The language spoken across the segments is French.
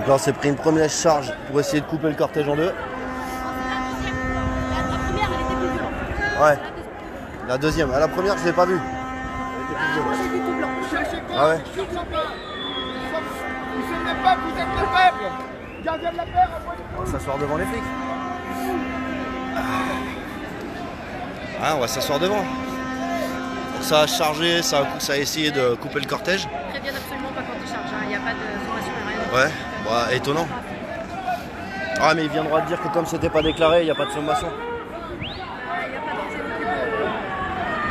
Donc là on s'est pris une première charge pour essayer de couper le cortège en deux. La première, elle était plus violente. Ouais. La deuxième. À la première, je l'ai pas vue. Moi, j'ai vu tout blanc. Ah ouais. Vous êtes le peuple, vous êtes le peuple. Gardien de la paix, On va s'asseoir devant les flics. Ah, on va s'asseoir devant. Ça a chargé, ça a essayé de couper le cortège. Préviennent absolument pas quand ils chargent. Il n'y a pas de formation, rien. Ouais, bah, étonnant. Ah, mais il viendra de dire que comme c'était pas déclaré, il n'y a pas de sommation. Il n'y a pas d'enjeu non plus.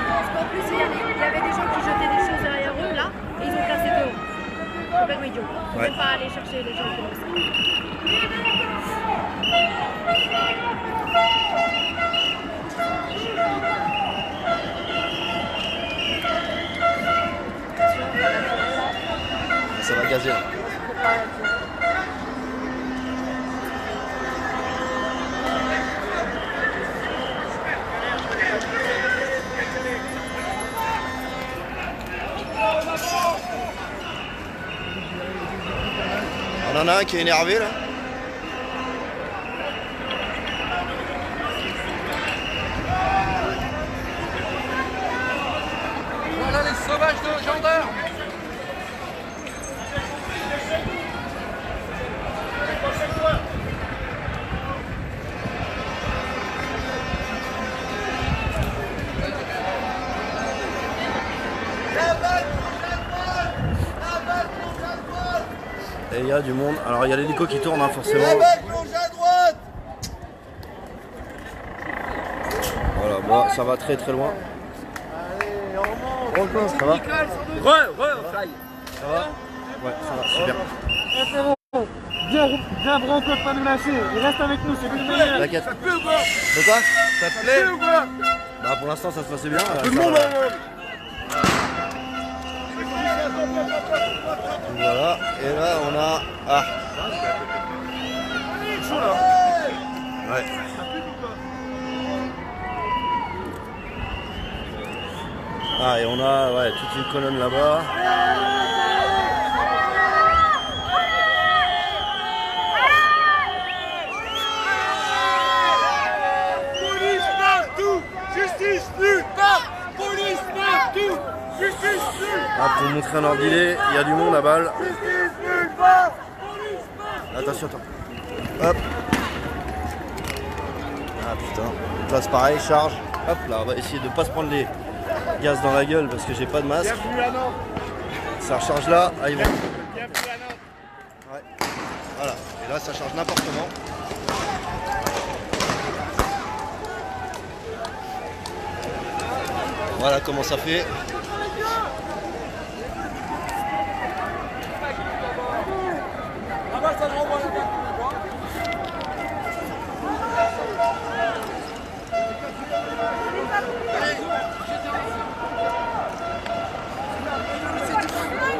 Parce qu'en plus, il y avait des gens qui jetaient des choses derrière eux, là, et ils ont placé de haut. Complètement idiot. Il ne Ouais. faut pas aller chercher les gens comme ça. Ça va gazer là. On en a un qui est énervé là. Voilà les sauvages de gendarmes. Et il y a du monde. Alors il y a l'hélico qui tourne hein, forcément. Voilà, bon, ça va très très loin. Allez, on monte. Ça va? Ça va? Ouais, ça va, super. Viens Branco de pas nous lâcher. Il reste avec nous, c'est lui le meilleur. T'inquiète. Ça te plaît ou quoi? De quoi? Ça te Ça te plaît? plaît ou quoi? Bah pour l'instant ça se passait bien. Tout le monde va. Voilà, et là on a. Ah! C'est chaud là. Ouais. Ah, et on a ouais, toute une colonne là-bas. Police partout, justice nulle part. Police partout, justice nulle Ah, pour montrer un ordre d'idée, il y a du monde à balle. justice nulle part. Attention, attends. Hop. Ah putain. Là c'est pareil, charge. Hop là, on va essayer de pas se prendre les gaz dans la gueule parce que j'ai pas de masque. Bienvenue à Nantes. Ça recharge là, ah ils vont. Bienvenue à Nantes. Ouais. Voilà. Et là ça charge n'importe comment. Voilà comment ça fait. Là-bas, ça me renvoie là-bas.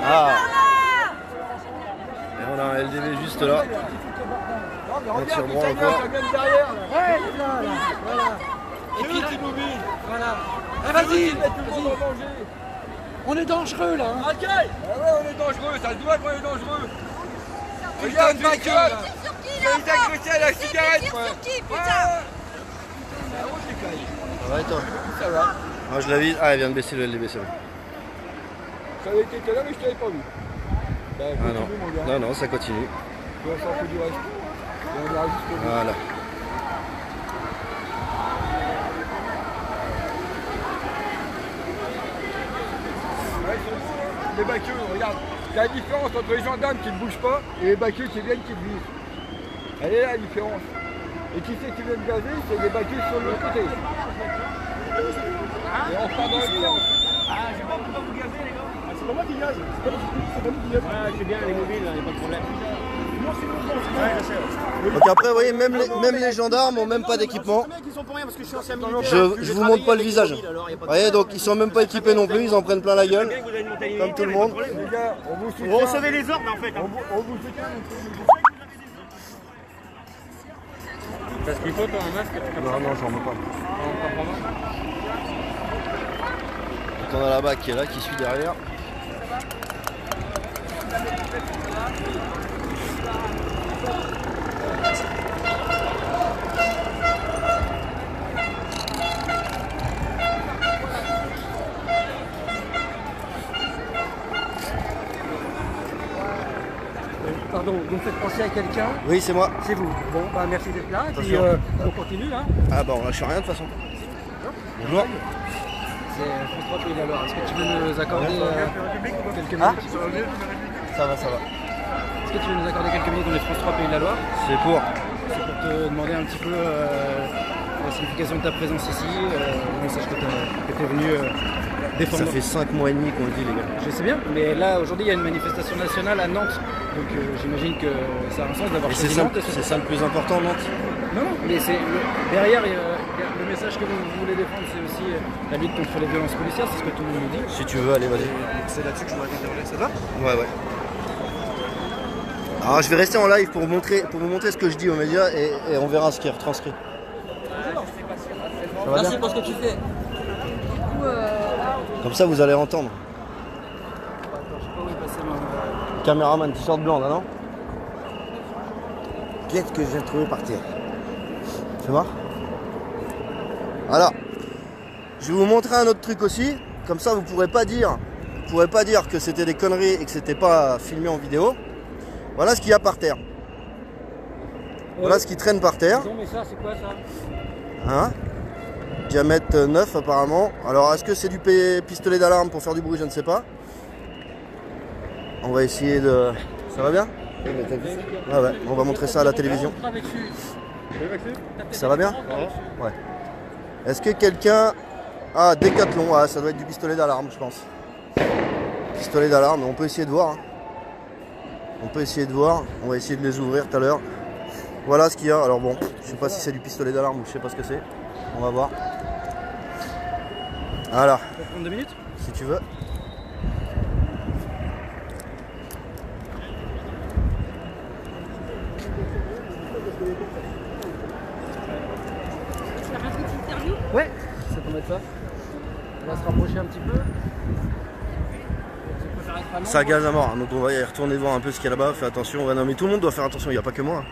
Ah. Et on a un LDV juste là. Un tir droit encore. Derrière, là. Ouais, là, voilà. Et puis qui nous vise. Voilà. Ah, vas-y, on est dangereux là. Hein. Ok. Ah ouais, on est dangereux, ça se doit qu'on est dangereux. Regarde, ma gueule. Il a agressé à la cigarette, quoi. Sur qui, putain? Ça va et toi? Ça va. Moi je la vise. Ah elle vient de baisser le LDV, c'est bon. Ça avait été là, mais je t'avais pas vu. Bah, Ah non. continue, mon gars. Non, non, ça continue. Tu vas sortir du reste. Et on ira jusqu'au bout. Voilà. Ouais, les baqueux, regarde. Il y a la différence entre les gendarmes qui ne bougent pas et les baqueux qui viennent qui te visent. Elle est là la différence. Et qui c'est qui vient de gazer? C'est les baqueux sur l'autre côté. Et on repart dans le sens. Ah, je sais pas pourquoi vous gazez les gars. Ah, c'est pas moi qui gaze. C'est pas nous qui gaze. Ouais, c'est bien les mobiles, il n'y a pas de problème. Non, c'est nous. Ouais, je sais. Donc après, vous voyez, même les gendarmes ont même pas d'équipement. Je vous montre pas le visage. Vous voyez, donc ils sont même pas équipés non plus, ils en prennent plein la gueule, comme tout le monde. Les gars, on vous soutient. Vous recevez les ordres en fait. On vous soutient. Parce qu'il faut toi un masque. Non, non, j'en veux pas. Donc on a la BAC qui est là, qui suit derrière. Pardon, vous me faites penser à quelqu'un? Oui, c'est moi. C'est vous. Bon, bah merci d'être là. Et puis Attention. on continue là. Ah bah on lâche rien de toute façon. Bonjour. C'est France 3 Pays de la Loire. Est-ce que tu veux nous accorder quelques minutes? Ah Ça va, ça va. Est-ce que tu veux nous accorder quelques minutes dans les France 3 Pays de la Loire? C'est pour. C'est pour te demander un petit peu la signification de ta présence ici, le message que tu es venu défendre. Ça fait 5 mois et demi qu'on le dit, les gars. Je sais bien, mais là aujourd'hui il y a une manifestation nationale à Nantes, donc j'imagine que ça a un sens d'avoir Et c'est choisi ça, Nantes. c'est ça le plus important, Nantes. Non, non, mais derrière, le message que vous voulez défendre, c'est aussi la lutte contre les violences policières, c'est ce que tout le monde nous dit. Si tu veux, allez, vas-y. C'est là-dessus que je voudrais t'interroger, ça va? Ouais, ouais. Alors je vais rester en live pour vous montrer ce que je dis aux médias et on verra ce qui est retranscrit. Ça va Merci bien pour ce que tu fais. Comme ça vous allez entendre. Attends, je sais pas où est passé mon... Caméraman, t-shirt blanc là, non? Qu'est-ce que je viens de trouver par terre? Tu vois? Voilà. Je vais vous montrer un autre truc aussi. Comme ça vous pourrez pas dire que c'était des conneries et que c'était pas filmé en vidéo. Voilà ce qu'il y a par terre. Voilà ce qui traîne par terre. Non mais ça, c'est quoi ça? Hein? Diamètre 9 apparemment. Alors est-ce que c'est du pistolet d'alarme pour faire du bruit? Je ne sais pas. On va essayer de... Ça va bien? Ah ouais, on va montrer ça à la télévision. Ça va bien? Ouais. Est-ce que quelqu'un... Ah, Décathlon, ah, ça doit être du pistolet d'alarme je pense. Pistolet d'alarme, on peut essayer de voir. Hein. On peut essayer de voir, on va essayer de les ouvrir tout à l'heure. Voilà ce qu'il y a. Alors bon, je sais pas si c'est du pistolet d'alarme ou je sais pas ce que c'est. On va voir. Voilà, On peut prendre 2 minutes? si tu veux. Ouais, ça peut mettre ça. On va se rapprocher un petit peu. Ça gaz à mort, hein. Donc on va y retourner voir un peu ce qu'il y a là-bas. Fais attention. Ouais, non mais tout le monde doit faire attention, il n'y a pas que moi.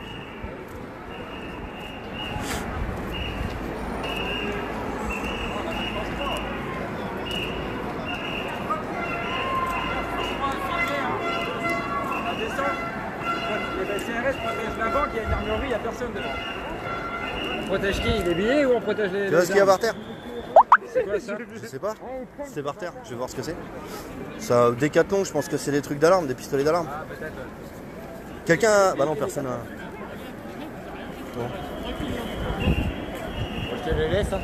Les CRS protègent la banque, il y a une armurerie, il n'y a personne devant. On protège qui? Les billets ou on protège les... Tu vois ce qu'il y a par terre? C'est quoi ça? Je sais pas. C'est par terre, je vais voir ce que c'est. Ça, Décathlon, je pense que c'est des trucs d'alarme, des pistolets d'alarme. Ah, peut-être. Quelqu'un... Bah non, personne n'a... Bon. Je te les laisse. Hein.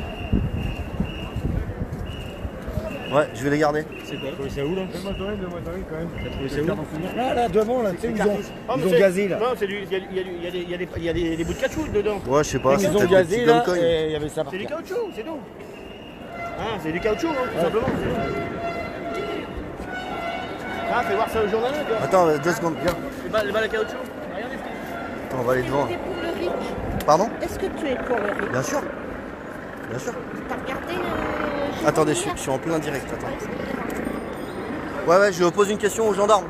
Ouais, je vais les garder. C'est quoi? C'est où là? Donne-moi ton quand même. T'as trouvé ça où? Là, devant, là, tu sais, ils ont gazé, là. Non, c'est du. Il y a des bouts de caoutchouc dedans. Ouais, je sais pas, c'est Ils ont peut-être des gazé, petits là, gommes-cognes. et il y avait ça par C'est du terre. caoutchouc, c'est tout. Ah, c'est du caoutchouc, hein, tout simplement. Ah, fais voir ça au journal, toi. Attends, 2 secondes, viens. Les balles à caoutchouc. Regardez. Attends, on va aller devant. Tu es pour le RIC? Pardon? Est-ce que tu es pour le RIC? Bien sûr. Bien sûr. T'as regardé Attendez, je suis en plein direct. Attends. Ouais, je pose une question aux gendarmes.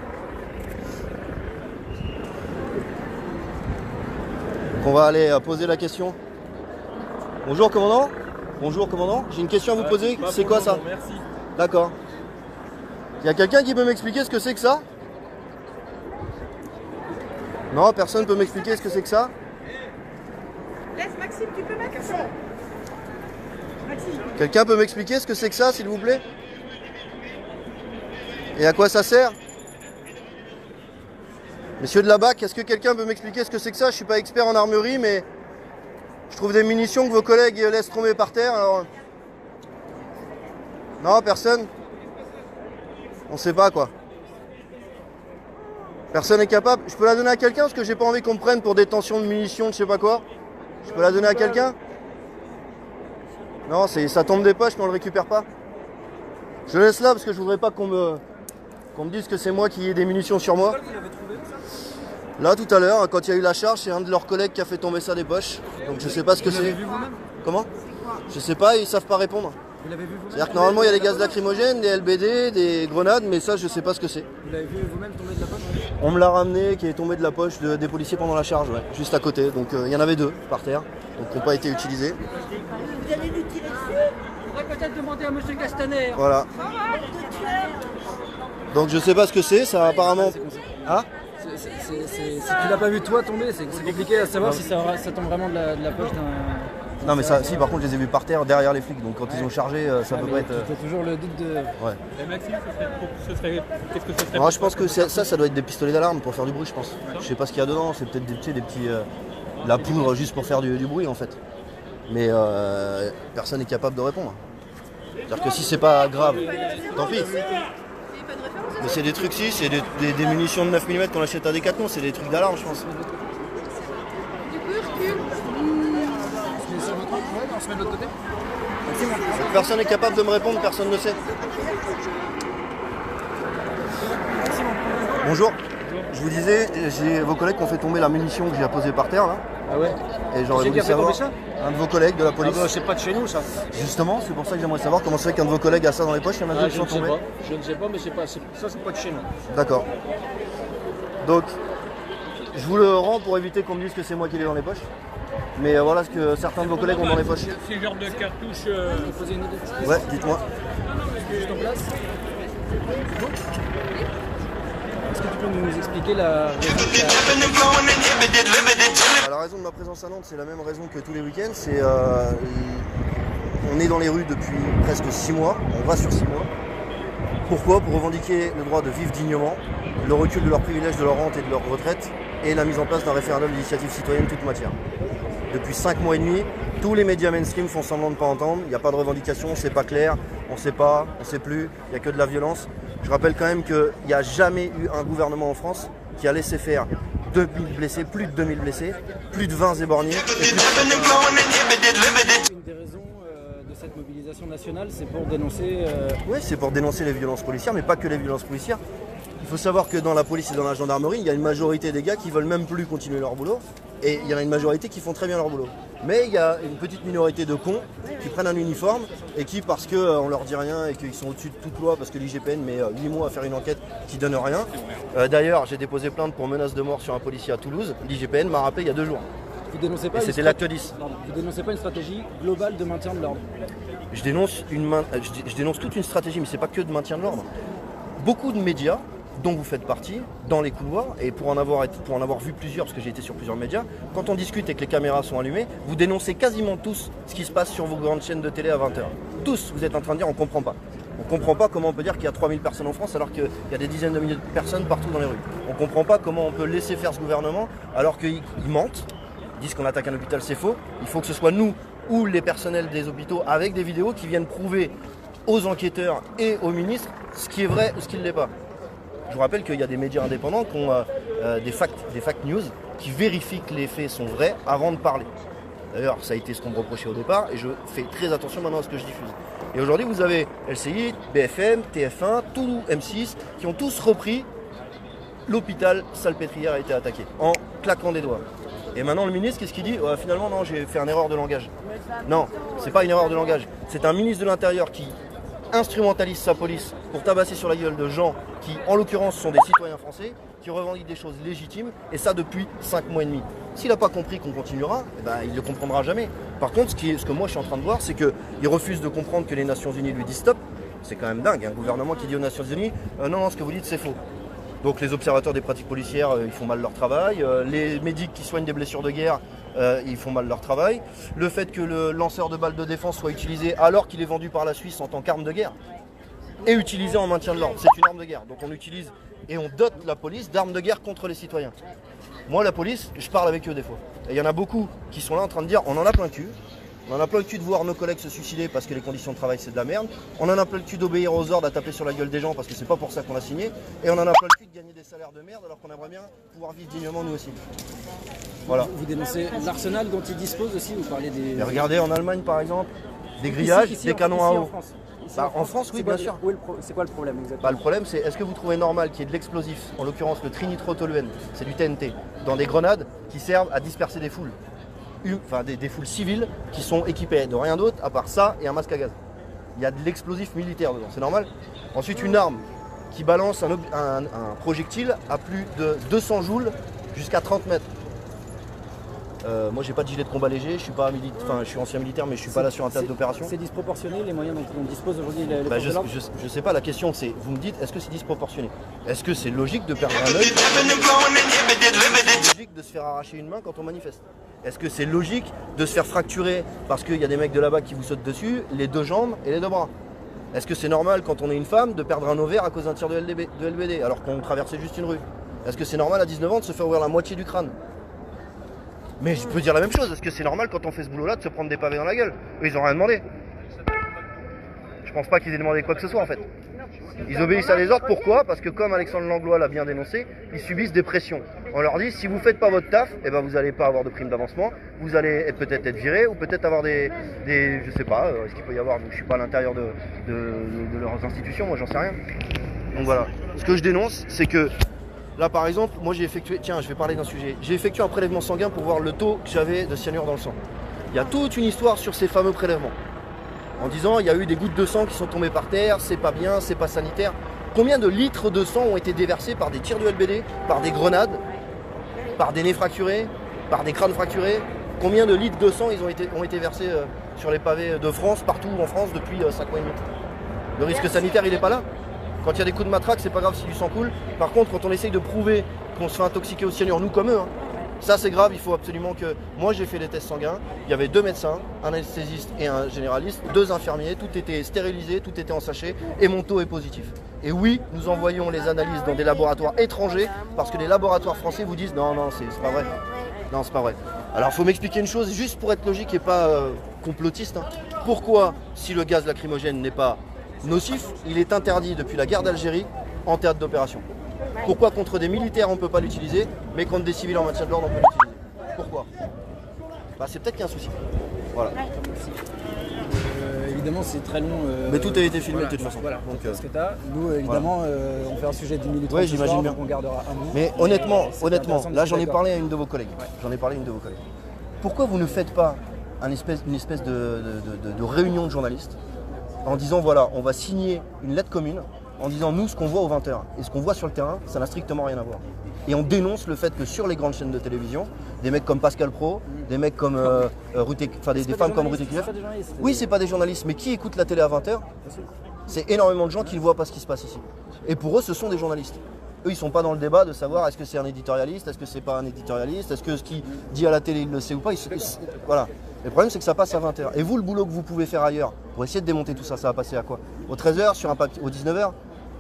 Donc on va aller poser la question. Bonjour commandant. Bonjour commandant. J'ai une question à vous poser. C'est quoi ça? Merci. D'accord. Il y a quelqu'un qui peut m'expliquer ce que c'est que ça? Non, personne peut m'expliquer ce que c'est que ça? Laisse Maxime, tu peux mettre ça. Maxime. Quelqu'un peut m'expliquer ce que c'est que ça, s'il vous plaît? Et à quoi ça sert? Messieurs de la BAC, est-ce que quelqu'un peut m'expliquer ce que c'est que ça? Je suis pas expert en armurerie, mais je trouve des munitions que vos collègues laissent tomber par terre. Alors... Non, personne? On sait pas quoi. Personne n'est capable. Je peux la donner à quelqu'un parce que j'ai pas envie qu'on me prenne pour détention de munitions, de je sais pas quoi. Je peux la donner à quelqu'un? Non, ça tombe des poches mais on le récupère pas. Je laisse là parce que je voudrais pas qu'on me dise que c'est moi qui ai des munitions sur moi. Là tout à l'heure, quand il y a eu la charge, c'est un de leurs collègues qui a fait tomber ça des poches. Donc je sais pas ce que c'est. Comment? Je sais pas, ils savent pas répondre. Vous l'avez vu vous-même? C'est-à-dire que normalement il y a des gaz lacrymogènes, des LBD, des grenades, mais ça je sais pas ce que c'est. Vous l'avez vu vous-même tomber de la poche? On me l'a ramené, qui est tombé de la poche des policiers pendant la charge, ouais, juste à côté. Donc il y en avait 2 par terre, donc qui n'ont pas été utilisés. Vous allez lui tirer dessus? On pourrait peut-être demander à M. Castaner. Voilà. Donc je sais pas ce que c'est, ça apparemment. Ah Si tu l'as pas vu toi tomber, c'est compliqué à savoir si ça tombe vraiment de la poche d'un... Non mais ça, si par contre je les ai vus par terre derrière les flics, donc quand ils ont chargé, ça peut pas être. Tu as toujours le doute de... Ouais. Et Maxime, qu'est-ce que ce serait? Moi je pense que ça doit être des pistolets d'alarme pour faire du bruit, je pense. Je sais pas ce qu'il y a dedans, c'est peut-être des petits. De la poudre juste pour faire du bruit en fait. Mais personne n'est capable de répondre. C'est-à-dire que si c'est pas grave, tant pis. Mais c'est des trucs, si, c'est des munitions de 9 mm qu'on achète à Decathlon, c'est des trucs d'alarme je pense. On se met de l'autre côté. Personne n'est capable de me répondre, personne ne sait. Bonjour. Je vous disais, j'ai vos collègues qui ont fait tomber la munition que j'ai posée par terre là. Ah ouais? Et j'aurais Qui voulu a fait tomber savoir. ça? Un de vos collègues de la police. Ah bah, c'est pas de chez nous ça. Justement, c'est pour ça que j'aimerais savoir comment c'est qu'un de vos collègues a ça dans les poches, il y en a 2 qui sont tombés. Je ne sais pas, mais ça c'est pas de chez nous. D'accord. Donc, je vous le rends pour éviter qu'on me dise que c'est moi qui l'ai dans les poches. Mais voilà ce que certains de vos collègues ont dans les poches. C'est le genre de cartouche. Poser une idée. Ouais, dites-moi. Juste en place. Est-ce que tu peux nous expliquer la raison La raison de ma présence à Nantes, c'est la même raison que tous les week-ends. C'est on est dans les rues depuis presque 6 mois. On va sur 6 mois. Pourquoi? Pour revendiquer le droit de vivre dignement, le recul de leurs privilèges, de leur rente et de leur retraite, et la mise en place d'un référendum d'initiative citoyenne toute matière. Depuis 5 mois et demi, tous les médias mainstream font semblant de ne pas entendre. Il n'y a pas de revendication, c'est pas clair, on ne sait pas, on ne sait plus, il n'y a que de la violence. Je rappelle quand même qu'il n'y a jamais eu un gouvernement en France qui a laissé faire 2000 blessés, plus de 2000 blessés, plus de 20 éborgnés. Une des raisons de cette mobilisation nationale, c'est pour dénoncer... Oui, c'est pour dénoncer les violences policières, mais pas que les violences policières. Il faut savoir que dans la police et dans la gendarmerie, il y a une majorité des gars qui veulent même plus continuer leur boulot. Et il y en a une majorité qui font très bien leur boulot. Mais il y a une petite minorité de cons qui prennent un uniforme et qui, parce qu'on leur dit rien et qu'ils sont au-dessus de toute loi, parce que l'IGPN met 8 mois à faire une enquête qui donne rien. D'ailleurs, j'ai déposé plainte pour menace de mort sur un policier à Toulouse. L'IGPN m'a rappelé il y a 2 jours. Vous dénoncez pas Et c'était l'acte 10. Vous dénoncez pas une stratégie globale de maintien de l'ordre? Je dénonce toute une stratégie, mais c'est pas que de maintien de l'ordre. Beaucoup de médias, dont vous faites partie, dans les couloirs, et pour en avoir vu plusieurs, parce que j'ai été sur plusieurs médias, quand on discute et que les caméras sont allumées, vous dénoncez quasiment tous ce qui se passe sur vos grandes chaînes de télé à 20h. Tous, vous êtes en train de dire on comprend pas. On comprend pas comment on peut dire qu'il y a 3000 personnes en France alors qu'il y a des dizaines de milliers de personnes partout dans les rues. On comprend pas comment on peut laisser faire ce gouvernement alors qu'ils mentent, ils disent qu'on attaque un hôpital, c'est faux. Il faut que ce soit nous ou les personnels des hôpitaux avec des vidéos qui viennent prouver aux enquêteurs et aux ministres ce qui est vrai ou ce qui ne l'est pas. Je vous rappelle qu'il y a des médias indépendants qui ont des fact news qui vérifient que les faits sont vrais avant de parler. D'ailleurs, ça a été ce qu'on me reprochait au départ et je fais très attention maintenant à ce que je diffuse. Et aujourd'hui, vous avez LCI, BFM, TF1, tout M6 qui ont tous repris l'hôpital Salpêtrière a été attaqué en claquant des doigts. Et maintenant, le ministre, qu'est-ce qu'il dit? Finalement, non, j'ai fait une erreur de langage. Non, c'est pas une erreur de langage. C'est un ministre de l'Intérieur qui instrumentalise sa police pour tabasser sur la gueule de gens qui, en l'occurrence, sont des citoyens français, qui revendiquent des choses légitimes, et ça depuis 5 mois et demi. S'il n'a pas compris qu'on continuera, eh ben, il ne le comprendra jamais. Par contre, ce que moi je suis en train de voir, c'est qu'il refuse de comprendre que les Nations Unies lui disent stop. C'est quand même dingue, un gouvernement qui dit aux Nations Unies non, ce que vous dites c'est faux. Donc les observateurs des pratiques policières, ils font mal leur travail. Les médics qui soignent des blessures de guerre, ils font mal leur travail. Le fait que le lanceur de balles de défense soit utilisé alors qu'il est vendu par la Suisse en tant qu'arme de guerre et utilisé en maintien de l'ordre, c'est une arme de guerre. Donc on utilise et on dote la police d'armes de guerre contre les citoyens. Moi la police, je parle avec eux des fois. Et il y en a beaucoup qui sont là en train de dire on en a plein le cul. On en a plein le cul de voir nos collègues se suicider parce que les conditions de travail c'est de la merde. On en a plein le cul d'obéir aux ordres, à taper sur la gueule des gens parce que c'est pas pour ça qu'on a signé. Et on en a plein le cul de gagner des salaires de merde alors qu'on aimerait bien pouvoir vivre dignement nous aussi. Voilà. Vous dénoncez l'arsenal dont ils disposent aussi, vous parlez des... Et regardez en Allemagne par exemple, des grillages, des canons à eau. En France, oui, bien sûr. C'est quoi le problème exactement? Le problème, c'est est-ce que vous trouvez normal qu'il y ait de l'explosif, en l'occurrence le trinitrotoluène, c'est du TNT, dans des grenades qui servent à disperser des foules, des foules civiles qui sont équipées de rien d'autre à part ça et un masque à gaz. il y a de l'explosif militaire dedans, c'est normal. Ensuite, une arme qui balance un projectile à plus de 200 joules jusqu'à 30 mètres. Moi j'ai pas de gilet de combat léger, je suis pas je suis ancien militaire mais je suis pas là sur un théâtre d'opération. C'est disproportionné les moyens dont on dispose aujourd'hui les Bah, forces de l'ordre ? je sais pas, la question c'est, vous me dites, est-ce que c'est disproportionné? Est-ce que c'est logique de perdre un œil? Est-ce logique de se faire arracher une main quand on manifeste? Est-ce que c'est logique de se faire fracturer parce qu'il y a des mecs de là-bas qui vous sautent dessus, les deux jambes et les deux bras? Est-ce que c'est normal quand on est une femme de perdre un ovaire à cause d'un tir de LBD alors qu'on traversait juste une rue? Est-ce que c'est normal à 19 ans de se faire ouvrir la moitié du crâne? Mais je peux dire la même chose, est-ce que c'est normal quand on fait ce boulot-là de se prendre des pavés dans la gueule? Eux, ils ont rien demandé. Je pense pas qu'ils aient demandé quoi que ce soit en fait. Ils obéissent à des ordres, pourquoi? Parce que comme Alexandre Langlois l'a bien dénoncé, ils subissent des pressions. On leur dit, si vous faites pas votre taf, eh ben vous n'allez pas avoir de prime d'avancement, vous allez peut-être être viré, ou peut-être avoir des je sais pas, est-ce qu'il peut y avoir, je suis pas à l'intérieur de leurs institutions, moi j'en sais rien. Donc voilà, ce que je dénonce, c'est que là par exemple, moi j'ai effectué, tiens je vais parler d'un sujet, j'ai effectué un prélèvement sanguin pour voir le taux que j'avais de cyanure dans le sang. Il y a toute une histoire sur ces fameux prélèvements. En disant il y a eu des gouttes de sang qui sont tombées par terre, c'est pas bien, c'est pas sanitaire. Combien de litres de sang ont été déversés par des tirs de LBD, par des grenades, par des nez fracturés, par des crânes fracturés? Combien de litres de sang ont été versés sur les pavés de France, partout en France depuis 5 mois et demi? Le risque sanitaire il est pas là. Quand il y a des coups de matraque, c'est pas grave si du sang coule. Par contre, quand on essaye de prouver qu'on se fait intoxiquer au cyanure, nous comme eux, hein, ça c'est grave, il faut absolument que... Moi j'ai fait des tests sanguins, il y avait 2 médecins, un anesthésiste et un généraliste, 2 infirmiers, tout était stérilisé, tout était en sachet et mon taux est positif. Et oui, nous envoyons les analyses dans des laboratoires étrangers parce que les laboratoires français vous disent non, non, c'est pas vrai. Non, c'est pas vrai. Alors il faut m'expliquer une chose, juste pour être logique et pas complotiste. Hein. Pourquoi, si le gaz lacrymogène n'est pas nocif, il est interdit depuis la guerre d'Algérie en théâtre d'opération? Pourquoi contre des militaires on ne peut pas l'utiliser, mais contre des civils en maintien de l'ordre on peut l'utiliser? Pourquoi? Bah, c'est peut-être qu'il y a un souci. Voilà. Évidemment, c'est très long. Mais tout a été filmé de toute façon. Voilà, donc, ce que tu as. Nous, évidemment, on fait un sujet d'une minute. Ouais, j'imagine bien. On gardera un mot. Mais honnêtement, là j'en ai parlé à une de vos collègues. Pourquoi vous ne faites pas une espèce de réunion de journalistes en disant voilà, on va signer une lettre commune en disant nous ce qu'on voit aux 20h et ce qu'on voit sur le terrain, ça n'a strictement rien à voir. Et on dénonce le fait que sur les grandes chaînes de télévision, des mecs comme Pascal Pro, des mecs comme des femmes comme Ruth Ekiev. Oui, c'est pas des journalistes, mais qui écoute la télé à 20h? C'est énormément de gens qui ne voient pas ce qui se passe ici. Et pour eux, ce sont des journalistes. Eux, ils sont pas dans le débat de savoir est-ce que c'est un éditorialiste, est-ce que c'est pas un éditorialiste, est-ce que ce qu'il dit à la télé, il le sait ou pas. Voilà. Le problème, c'est que ça passe à 20h. Et vous, le boulot que vous pouvez faire ailleurs, pour essayer de démonter tout ça, ça va passer à quoi? Aux 13h, sur un papier, aux 19h?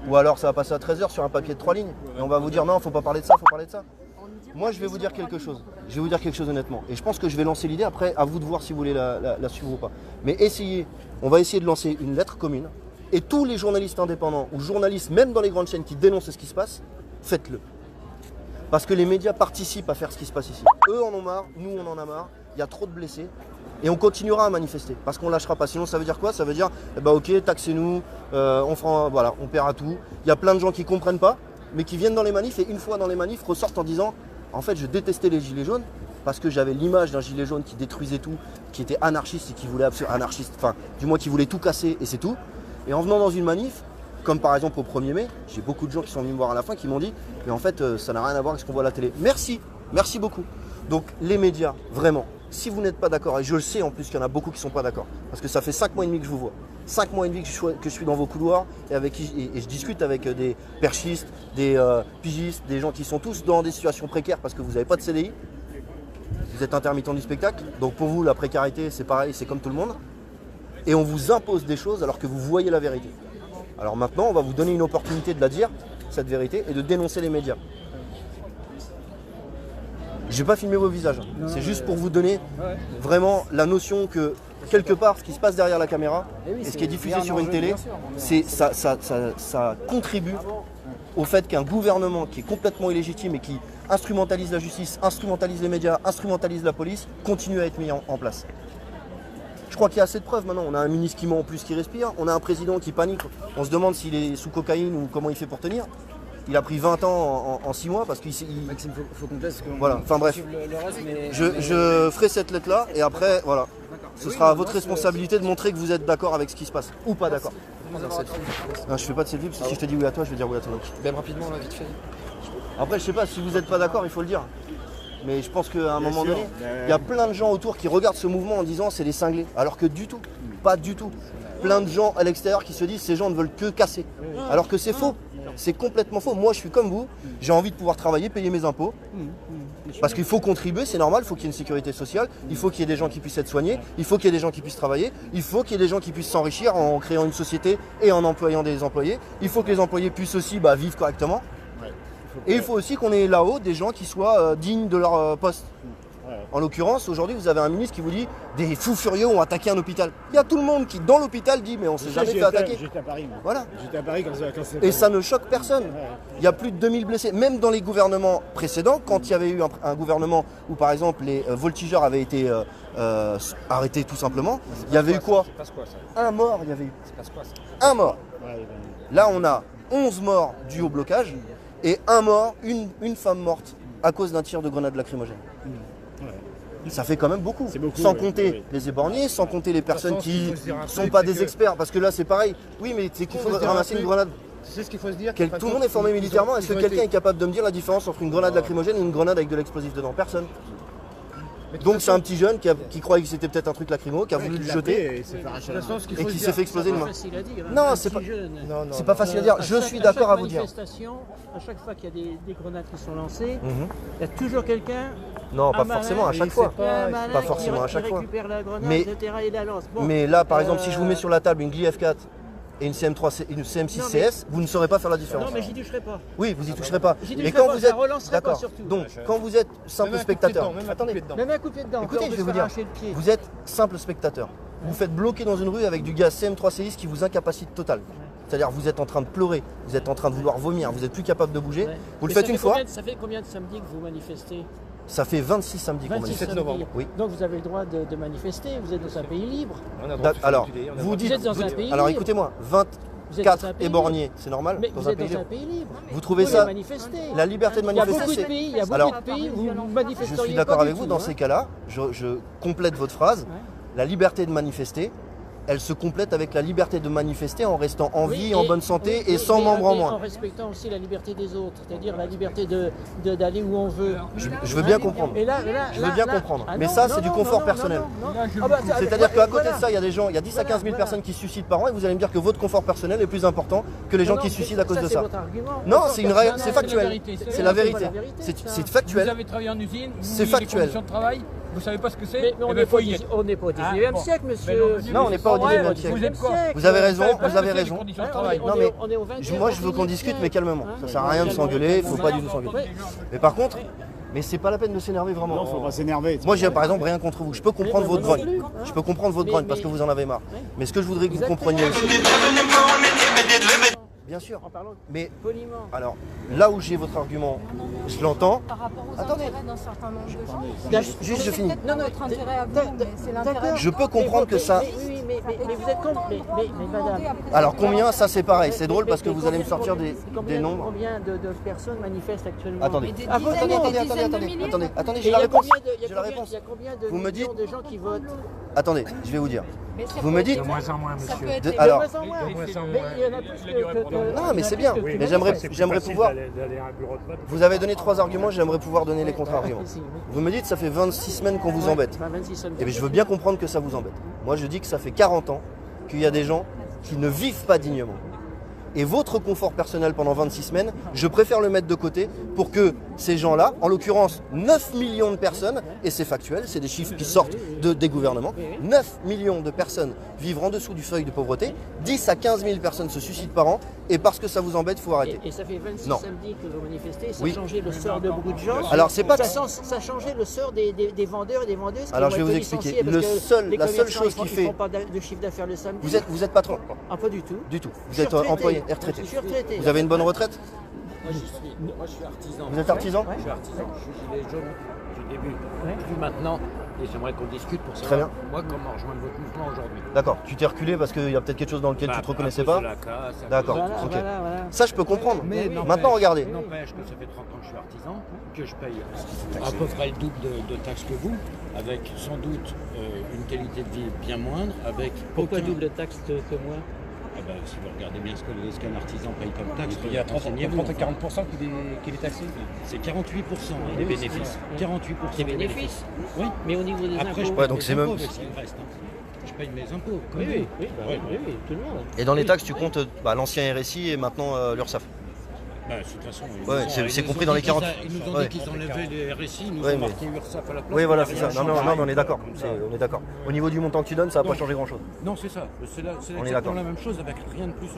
Ou alors ça va passer à 13h sur un papier de 3 lignes? Et on va vous dire non, faut pas parler de ça, faut parler de ça. Moi, je vais vous dire quelque chose. Je vais vous dire quelque chose honnêtement. Et je pense que je vais lancer l'idée, après, à vous de voir si vous voulez la suivre ou pas. Mais on va essayer de lancer une lettre commune. Et tous les journalistes indépendants, ou journalistes même dans les grandes chaînes qui dénoncent ce qui se passe, faites-le. Parce que les médias participent à faire ce qui se passe ici. Eux en ont marre, nous on en a marre, il y a trop de blessés. Et on continuera à manifester, parce qu'on ne lâchera pas. Sinon ça veut dire quoi? Ça veut dire, ok, taxez-nous, on paiera tout. Il y a plein de gens qui ne comprennent pas, mais qui viennent dans les manifs et une fois dans les manifs ressortent en disant en fait je détestais les gilets jaunes parce que j'avais l'image d'un gilet jaune qui détruisait tout, qui était anarchiste et qui voulait qui voulait tout casser et c'est tout. Et en venant dans une manif, comme par exemple au 1er mai, j'ai beaucoup de gens qui sont venus me voir à la fin qui m'ont dit mais en fait ça n'a rien à voir avec ce qu'on voit à la télé. Merci beaucoup. Donc les médias, vraiment, si vous n'êtes pas d'accord, et je le sais en plus qu'il y en a beaucoup qui ne sont pas d'accord, parce que ça fait 5 mois et demi que je vous vois, 5 mois et demi que je suis dans vos couloirs et je discute avec des perchistes, des pigistes, des gens qui sont tous dans des situations précaires parce que vous n'avez pas de CDI, vous êtes intermittent du spectacle, donc pour vous la précarité c'est pareil, c'est comme tout le monde, et on vous impose des choses alors que vous voyez la vérité. Alors maintenant on va vous donner une opportunité de la dire, cette vérité, et de dénoncer les médias. Je vais pas filmer vos visages, c'est juste pour vous donner vraiment la notion que quelque part ce qui se passe derrière la caméra et ce qui est diffusé sur une télé, ça contribue au fait qu'un gouvernement qui est complètement illégitime et qui instrumentalise la justice, instrumentalise les médias, instrumentalise la police, continue à être mis en place. Je crois qu'il y a assez de preuves maintenant, on a un ministre qui ment en plus qui respire, on a un président qui panique, on se demande s'il est sous cocaïne ou comment il fait pour tenir. Il a pris 20 ans en 6 mois parce qu'il... Maxime, faut qu'on te laisse. Voilà, enfin bref. Je ferai cette lettre-là et après, voilà. ce sera à votre responsabilité de montrer que vous êtes d'accord avec ce qui se passe. Ou pas d'accord. Non, je fais pas de selfie, parce que si je te dis oui à toi, je vais dire oui à toi. Même rapidement, là, vite fait. Après, je sais pas, si vous n'êtes pas d'accord, il faut le dire. Mais je pense qu'à un moment donné, il y a plein de gens autour qui regardent ce mouvement en disant c'est les cinglés. Alors que du tout, pas du tout. Plein de gens à l'extérieur qui se disent ces gens ne veulent que casser. Alors que c'est faux. C'est complètement faux. Moi, je suis comme vous. J'ai envie de pouvoir travailler, payer mes impôts. Parce qu'il faut contribuer, c'est normal. Il faut qu'il y ait une sécurité sociale. Il faut qu'il y ait des gens qui puissent être soignés. Il faut qu'il y ait des gens qui puissent travailler. Il faut qu'il y ait des gens qui puissent s'enrichir en créant une société et en employant des employés. Il faut que les employés puissent aussi vivre correctement. Et il faut aussi qu'on ait là-haut des gens qui soient dignes de leur poste. En l'occurrence, aujourd'hui, vous avez un ministre qui vous dit des fous furieux ont attaqué un hôpital. Il y a tout le monde qui, dans l'hôpital, dit mais on s'est jamais fait attaquer. J'étais à Paris, moi. Voilà. J'étais à Paris quand c'est. Et ça ne choque personne. Il y a plus de 2000 blessés. Même dans les gouvernements précédents, quand il y avait eu un gouvernement où, par exemple, les voltigeurs avaient été arrêtés tout simplement, il y avait eu quoi? Un mort, il y avait eu. Un mort. Là, on a 11 morts dus au blocage et un mort, une femme morte à cause d'un tir de grenade lacrymogène. Ça fait quand même beaucoup. Sans compter les éborgnés, sans compter les personnes qui ne sont pas des experts. Parce que là, c'est pareil. Oui, mais c'est qu'il faut ramasser une grenade. Tu sais ce qu'il faut se dire? Tout le monde est formé militairement. Est-ce que quelqu'un est capable de me dire la différence entre une grenade lacrymogène et une grenade avec de l'explosif dedans? Personne. Donc c'est un petit jeune qui croyait que c'était peut-être un truc lacrymo, qui a voulu le jeter et qui s'est fait exploser une main. Non, c'est pas facile à dire. Je suis d'accord à vous dire. À chaque fois qu'il y a des grenades qui sont lancées, il y a toujours quelqu'un. Non, pas forcément à chaque fois. Pas forcément à chaque fois. Mais là, par exemple, si je vous mets sur la table une Gli F4 et une CM6CS, vous ne saurez pas faire la différence. Non, mais j'y toucherai pas. Oui, vous y toucherez pas. Mais quand vous êtes d'accord, donc quand vous êtes simple spectateur, attendez, même un coup de pied dedans. écoutez, je vais vous dire, vous êtes simple spectateur. Vous faites bloquer dans une rue avec du gaz CM3CX qui vous incapacite total. C'est-à-dire vous êtes en train de pleurer, vous êtes en train de vouloir vomir, vous n'êtes plus capable de bouger. Vous le faites une fois. Ça fait combien de samedis que vous manifestez? Ça fait 26 samedis qu'on manifeste. 27 novembre. Oui. Donc vous avez le droit de manifester, vous êtes dans un pays libre. Alors, vous dites, alors écoutez-moi, 24 éborgnés, c'est normal dans un pays libre. Vous trouvez ça? La liberté de manifester, il y a beaucoup de pays où vous manifesteriez. Je suis d'accord avec vous dans ces cas-là, je complète votre phrase. La liberté de manifester, elle se complète avec la liberté de manifester en restant en vie, en bonne santé et sans membres en moins. En respectant aussi la liberté des autres, c'est-à-dire la liberté d'aller où on veut. Je veux bien comprendre. Je veux bien comprendre. Mais ça, c'est du confort personnel. C'est-à-dire qu'à côté de ça, il y a des gens, il y a 10 à 15 000 personnes qui se suicident par an et vous allez me dire que votre confort personnel est plus important que les gens qui se suicident à cause de ça. Non, c'est factuel. C'est la vérité. C'est factuel. Vous avez travaillé en usine, c'est factuel. Vous savez pas ce que c'est? On n'est pas au 19e siècle, monsieur. Non, on n'est pas au 19e siècle. Vous avez raison, vous avez raison. Non mais moi je veux qu'on discute mais calmement. Ça sert à rien de s'engueuler, il ne faut pas du tout s'engueuler. Mais par contre, mais c'est pas la peine de s'énerver vraiment. Non, faut pas s'énerver. Moi j'ai par exemple rien contre vous. Je peux comprendre votre grogne. Je peux comprendre votre grogne parce que vous en avez marre. Mais ce que je voudrais que vous compreniez aussi. Bien sûr. Mais alors, là où j'ai votre argument, je l'entends. Par rapport aux intérêts d'un certain nombre de gens. Juste, je finis. Non, notre intérêt à vous, mais c'est l'intérêt. Je peux comprendre que ça. Oui, mais vous êtes con. Mais madame. Alors combien? Ça c'est pareil. C'est drôle parce que vous allez me sortir des nombres. Combien de personnes manifestent actuellement? Attendez. Attendez, j'ai la réponse. Il y a combien de vous me dites de gens qui votent? Attendez, je vais vous dire. Vous me dites. De moins en moins, monsieur. Alors. Non, non, mais c'est bien. Mais j'aimerais pouvoir. Vous avez donné 3 arguments, j'aimerais pouvoir donner les contre-arguments. Vous me dites ça fait 26 semaines qu'on vous embête. Et bien je veux bien comprendre que ça vous embête. Moi je dis que ça fait 40 ans qu'il y a des gens qui ne vivent pas dignement. Et votre confort personnel pendant 26 semaines, je préfère le mettre de côté pour que ces gens-là, en l'occurrence 9 millions de personnes, et c'est factuel, c'est des chiffres qui sortent des gouvernements, 9 millions de personnes vivent en dessous du seuil de pauvreté, 10 à 15 000 personnes se suicident par an, et parce que ça vous embête, il faut arrêter. Et ça fait 26 samedis que vous manifestez, ça a changé le sort de beaucoup de gens. Alors c'est pas ça a changé le sort des vendeurs et des vendeuses. Alors je vais vous expliquer. La seule chose qui fait. Ils font pas de chiffre d'affaires le samedi. Vous êtes patron? Ah, pas du tout. Du tout. Vous êtes employé et retraité. Je suis retraité. Vous avez une bonne retraite? Moi je suis artisan. Vous êtes artisan? Je suis artisan, je suis gilet jaune. début. Ouais. Plus maintenant, et j'aimerais qu'on discute pour Très savoir, bien. moi, comment rejoindre votre mouvement aujourd'hui. D'accord, tu t'es reculé parce qu'il y a peut-être quelque chose dans lequel tu te reconnaissais pas. D'accord, Voilà, ok. voilà. Ça, je peux comprendre. Mais Maintenant, regardez. N'empêche que ça fait 30 ans que je suis artisan, que je paye à peu près le double de taxes que vous, avec sans doute une qualité de vie bien moindre, avec Pourquoi aucun- double taxe que moi? Ah ben, si vous regardez bien ce qu'un artisan paye comme taxe, Il y a 30 renseignez-vous, et 40% qu'il est taxé. c'est 48% les Oui, bénéfices. c'est ça. 48% Les des bénéfices. Oui. Mais au niveau des Après, je impôts. paye Ouais, donc mes c'est même- impôts, mais s'il me reste, je paye mes impôts. Comme Oui, vous. oui, oui, bah, Ouais. oui, tout le monde. Et dans les taxes, tu comptes l'ancien RSI et maintenant l'URSSAF. Bah, de toute façon, Ouais, c'est compris dans les 40. Ils nous ont Ouais. dit qu'ils enlevaient les RSI, ils nous Ouais, ont mais- marqué URSSAF à la place. Oui, voilà, mais c'est ça. rien Non, changé. on est d'accord. On est d'accord. Au niveau du montant que tu donnes, ça va pas changer grand-chose. Non, c'est ça. C'est On est exactement d'accord. la même chose avec rien de plus.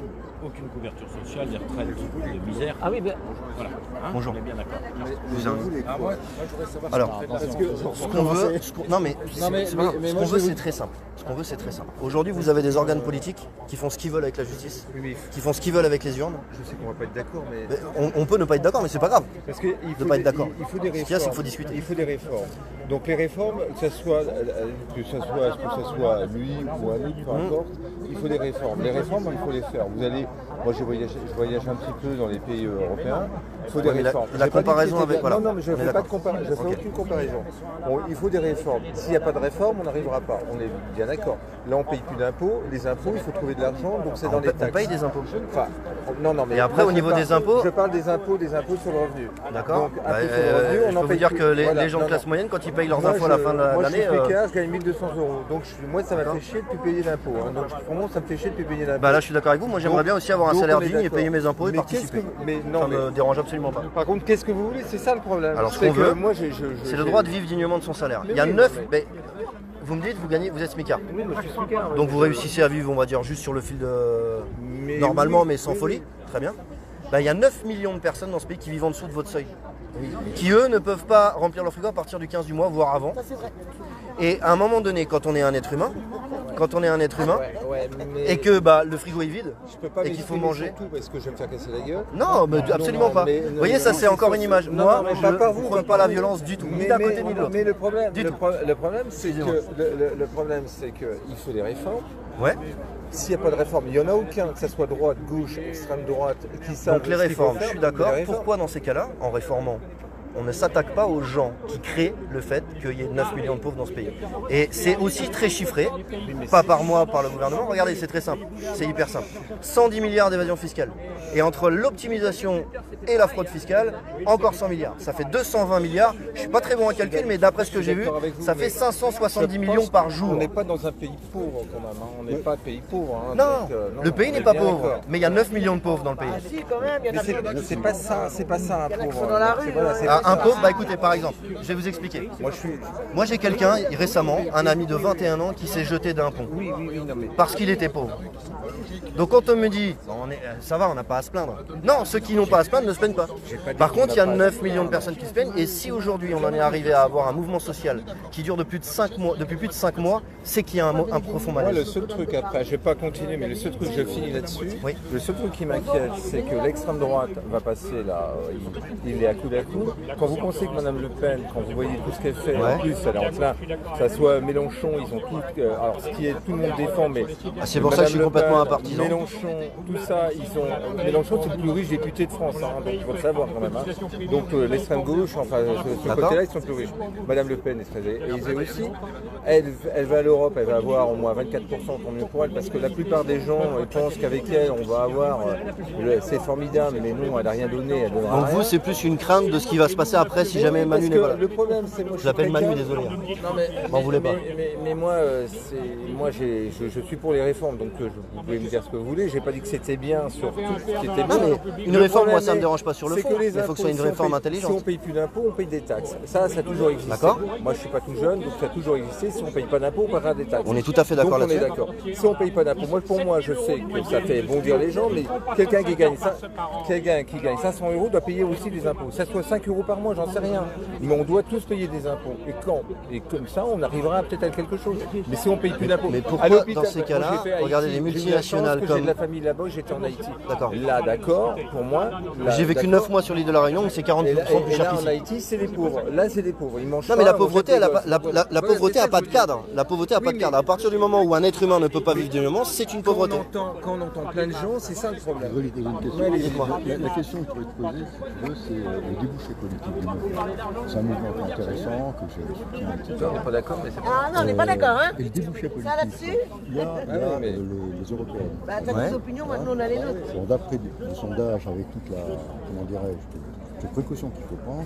Aucune couverture sociale, des retraites de misère. Ah oui, ben, Voilà. Hein, Bonjour. On est bien d'accord. Moi, je voudrais savoir Alors, parce que ce qu'on veut, non mais c'est pas grave. Ce qu'on veut, c'est très simple. Aujourd'hui, vous avez des organes politiques qui font ce qu'ils veulent avec la justice, qui font ce qu'ils veulent avec les urnes. je sais qu'on va pas être d'accord, mais Mais on peut ne pas être d'accord, mais c'est pas grave. parce que il faut pas être d'accord. Il faut des Ce qu'il y a, réformes. c'est qu'il faut discuter. Il faut des réformes. Donc les réformes, que ce soit lui ou un autre, peu importe, il faut des réformes. Les réformes, il faut les faire. Moi je voyage un petit peu dans les pays européens. Il faut des Ouais, mais réformes. la J'ai pas dit que comparaison c'était- avec- voilà. Non, mais je On ne est fais pas de d'accord. comparaison. Je fais Ok. aucune comparaison. Bon, il faut des réformes. S'il n'y a pas de réforme, on n'arrivera pas. On est bien d'accord. Là, on paye plus d'impôts. Les impôts, il faut trouver de l'argent, donc c'est Ah, dans on les paye- on taxes. paye des impôts. Enfin, non, mais Et après, moi, au niveau je parle- des impôts- je parle des impôts sur le revenu. D'accord. Donc, Bah, impôts sur le revenu, on je en peux vous paye dire plus. que les Voilà, gens de non, classe non. moyenne, quand ils payent leurs Moi, impôts à la fin de moi, l'année, je suis pécard, je gagne 1200 €. Donc, moi, ça m'a fait chier de plus payer d'impôts. Hein. Donc, vraiment, ça me fait chier de plus payer d'impôts. bah là, je suis d'accord avec vous. Moi, j'aimerais Donc- bien aussi avoir un donc, salaire on est digne et d'accord. payer mes impôts et Mais qu'est-ce participer. que- mais non, Ça mais- me dérange absolument pas. Par contre, qu'est-ce que vous voulez? C'est ça le problème. Alors, ce C'est qu'on que veut, moi, c'est le droit de vivre dignement de son salaire. Il y a oui, 9. mais- Vous me dites, vous êtes smicard. Oui, moi, je suis smicard, Donc vous réussissez à vivre, on va dire, juste sur le fil de. Mais Normalement, oui, mais sans oui, folie. oui. Très bien. Bah, il y a 9 millions de personnes dans ce pays qui vivent en dessous de votre seuil. Qui, eux, ne peuvent pas remplir leur frigo à partir du 15 du mois, voire avant. Et à un moment donné, quand on est un être humain, Ouais, mais et que bah, le frigo est vide, je peux pas et qu'il faut m'exprimer manger. sur tout parce que je vais me faire casser la gueule. Non, mais absolument pas. mais- Vous voyez, ça c'est encore une image. Non, Moi, non, mais je pas ne par vous, prône pas pas la par vous. violence du tout, ni d'un côté ni de l'autre. Mais le problème, Du tout. le problème, c'est Excusez-moi. que le problème, c'est qu'il faut des réformes. Ouais. S'il n'y a pas de réforme, il n'y en a aucun, que ce soit droite, gauche, extrême droite, qui savent. Donc les ce qu'il faut réformes, faire, je suis mais d'accord. les réformes. Pourquoi dans ces cas-là, en réformant, on ne s'attaque pas aux gens qui créent le fait qu'il y ait 9 millions de pauvres dans ce pays? Et c'est aussi très chiffré, pas par moi, par le gouvernement. Regardez, c'est très simple, c'est hyper simple. 110 milliards d'évasion fiscale. Et entre l'optimisation et la fraude fiscale, encore 100 milliards. Ça fait 220 milliards. Je suis pas très bon à calculer, mais d'après ce que j'ai vu, ça fait 570 millions par jour. On n'est pas dans un pays pauvre quand même, hein. On n'est pas un pays pauvre. Hein. Non, Donc, le pays on n'est est pas bien pauvre, d'accord. mais il y a 9 millions de pauvres dans le pays. si, quand même, il y en a Mais c'est pas ça, un pauvre. dans la rue, C'est voilà, c'est Ah, pas un ça. pauvre, bah écoutez, par exemple, je vais vous expliquer. Moi j'ai quelqu'un récemment, un ami de 21 ans, qui s'est jeté d'un pont. Oui, non mais. Parce qu'il était pauvre. Donc quand on me dit, ça va, on n'a pas à se plaindre. Non, ceux qui n'ont pas à se plaindre ne se plaignent pas. Par contre, il y a 9 millions de personnes qui se plaignent. Et si aujourd'hui on en est arrivé à avoir un mouvement social qui dure depuis plus de 5 mois, c'est qu'il y a un profond Moi, malaise. le seul truc après, je vais pas continuer, mais le seul truc, je finis là-dessus. Oui. Le seul truc qui m'inquiète, c'est que l'extrême droite va passer là, il est à coude à coude. Quand vous pensez que Madame Le Pen, quand vous voyez tout ce qu'elle fait, Ouais. en plus, elle est en plein, que ça soit Mélenchon, ils ont tout, alors ce qui est tout le monde défend, mais Ah, c'est pour ça que je suis Madame Le complètement Pen, un partisan. Mélenchon, tout ça, ils ont. Mélenchon, c'est le plus riche député de France, hein, donc il faut le savoir quand même. Hein. Donc l'extrême gauche, enfin, ce D'accord. côté-là, ils sont plus riches. Madame Le Pen est très aisée aussi. Elle va à l'Europe, elle va avoir au moins 24%, tant mieux pour elle, parce que la plupart des gens pensent qu'avec elle, on va avoir. C'est formidable, mais non, elle n'a rien donné. Elle donnera Donc rien. vous, c'est plus une crainte de ce qui va se passer après si jamais Parce Manu que n'est pas là. le problème, c'est moi. Je l'appelle suis Manu, quelqu'un- désolé. Non, mais, M'en voulez pas. Mais moi, je suis pour les réformes, donc vous pouvez me dire ce que vous voulez. J'ai pas dit que c'était bien sur tout ce qui était bien. Non, mais une Le réforme, moi, problème ça me est- dérange pas sur le c'est fond, que les mais il faut que ce soit une impôts, si on réforme paye- intelligente. Si on paye plus d'impôts, on paye des taxes. Ça a toujours existé. D'accord. Moi, je suis pas tout jeune, donc ça a toujours existé. Si on paye pas d'impôts, on paiera des taxes. On est tout à fait d'accord Donc, on est là-dessus. d'accord. Si on paye pas d'impôts, pour moi, je sais que ça fait bondir les gens, mais quelqu'un qui gagne 500 € doit payer aussi des impôts. Ça soit 5 € par mois, j'en sais rien. Mais on doit tous payer des impôts. Et comme ça, on arrivera peut-être à quelque chose. Mais si on paye plus d'impôts. Mais pourquoi, dans ces cas-là, regardez les multinationales comme... J'ai de la famille là-bas, j'étais en Haïti. D'accord. Là, d'accord, pour moi... J'ai vécu 9 mois sur l'île de la Réunion, c'est 40% plus cher en qu'ici. Haïti, c'est les pauvres. Là, c'est les pauvres. Ils mangent Non, mais la pas, pauvreté, la pauvreté n'a pas de cadre. La pauvreté n'a pas de mais- cadre. À partir du moment où un être humain ne peut pas vivre dignement, c'est une pauvreté. Quand on entend plein de gens, c'est ça le problème. La question qui pourrait être posée, si tu veux, c'est le débouché politique du mouvement. C'est un mouvement qui est intéressant, que je soutiens, etc. On n'est pas d'accord, mais c'est Ah non, on n'est pas d'accord, hein. Et le débouché politique, Ça là-dessus il y a les Européennes. Bah, t'as des opinions, maintenant on a les nôtres. Bon, d'après des sondages, avec toute la, comment dirais-je, toutes les précautions qu'il faut prendre,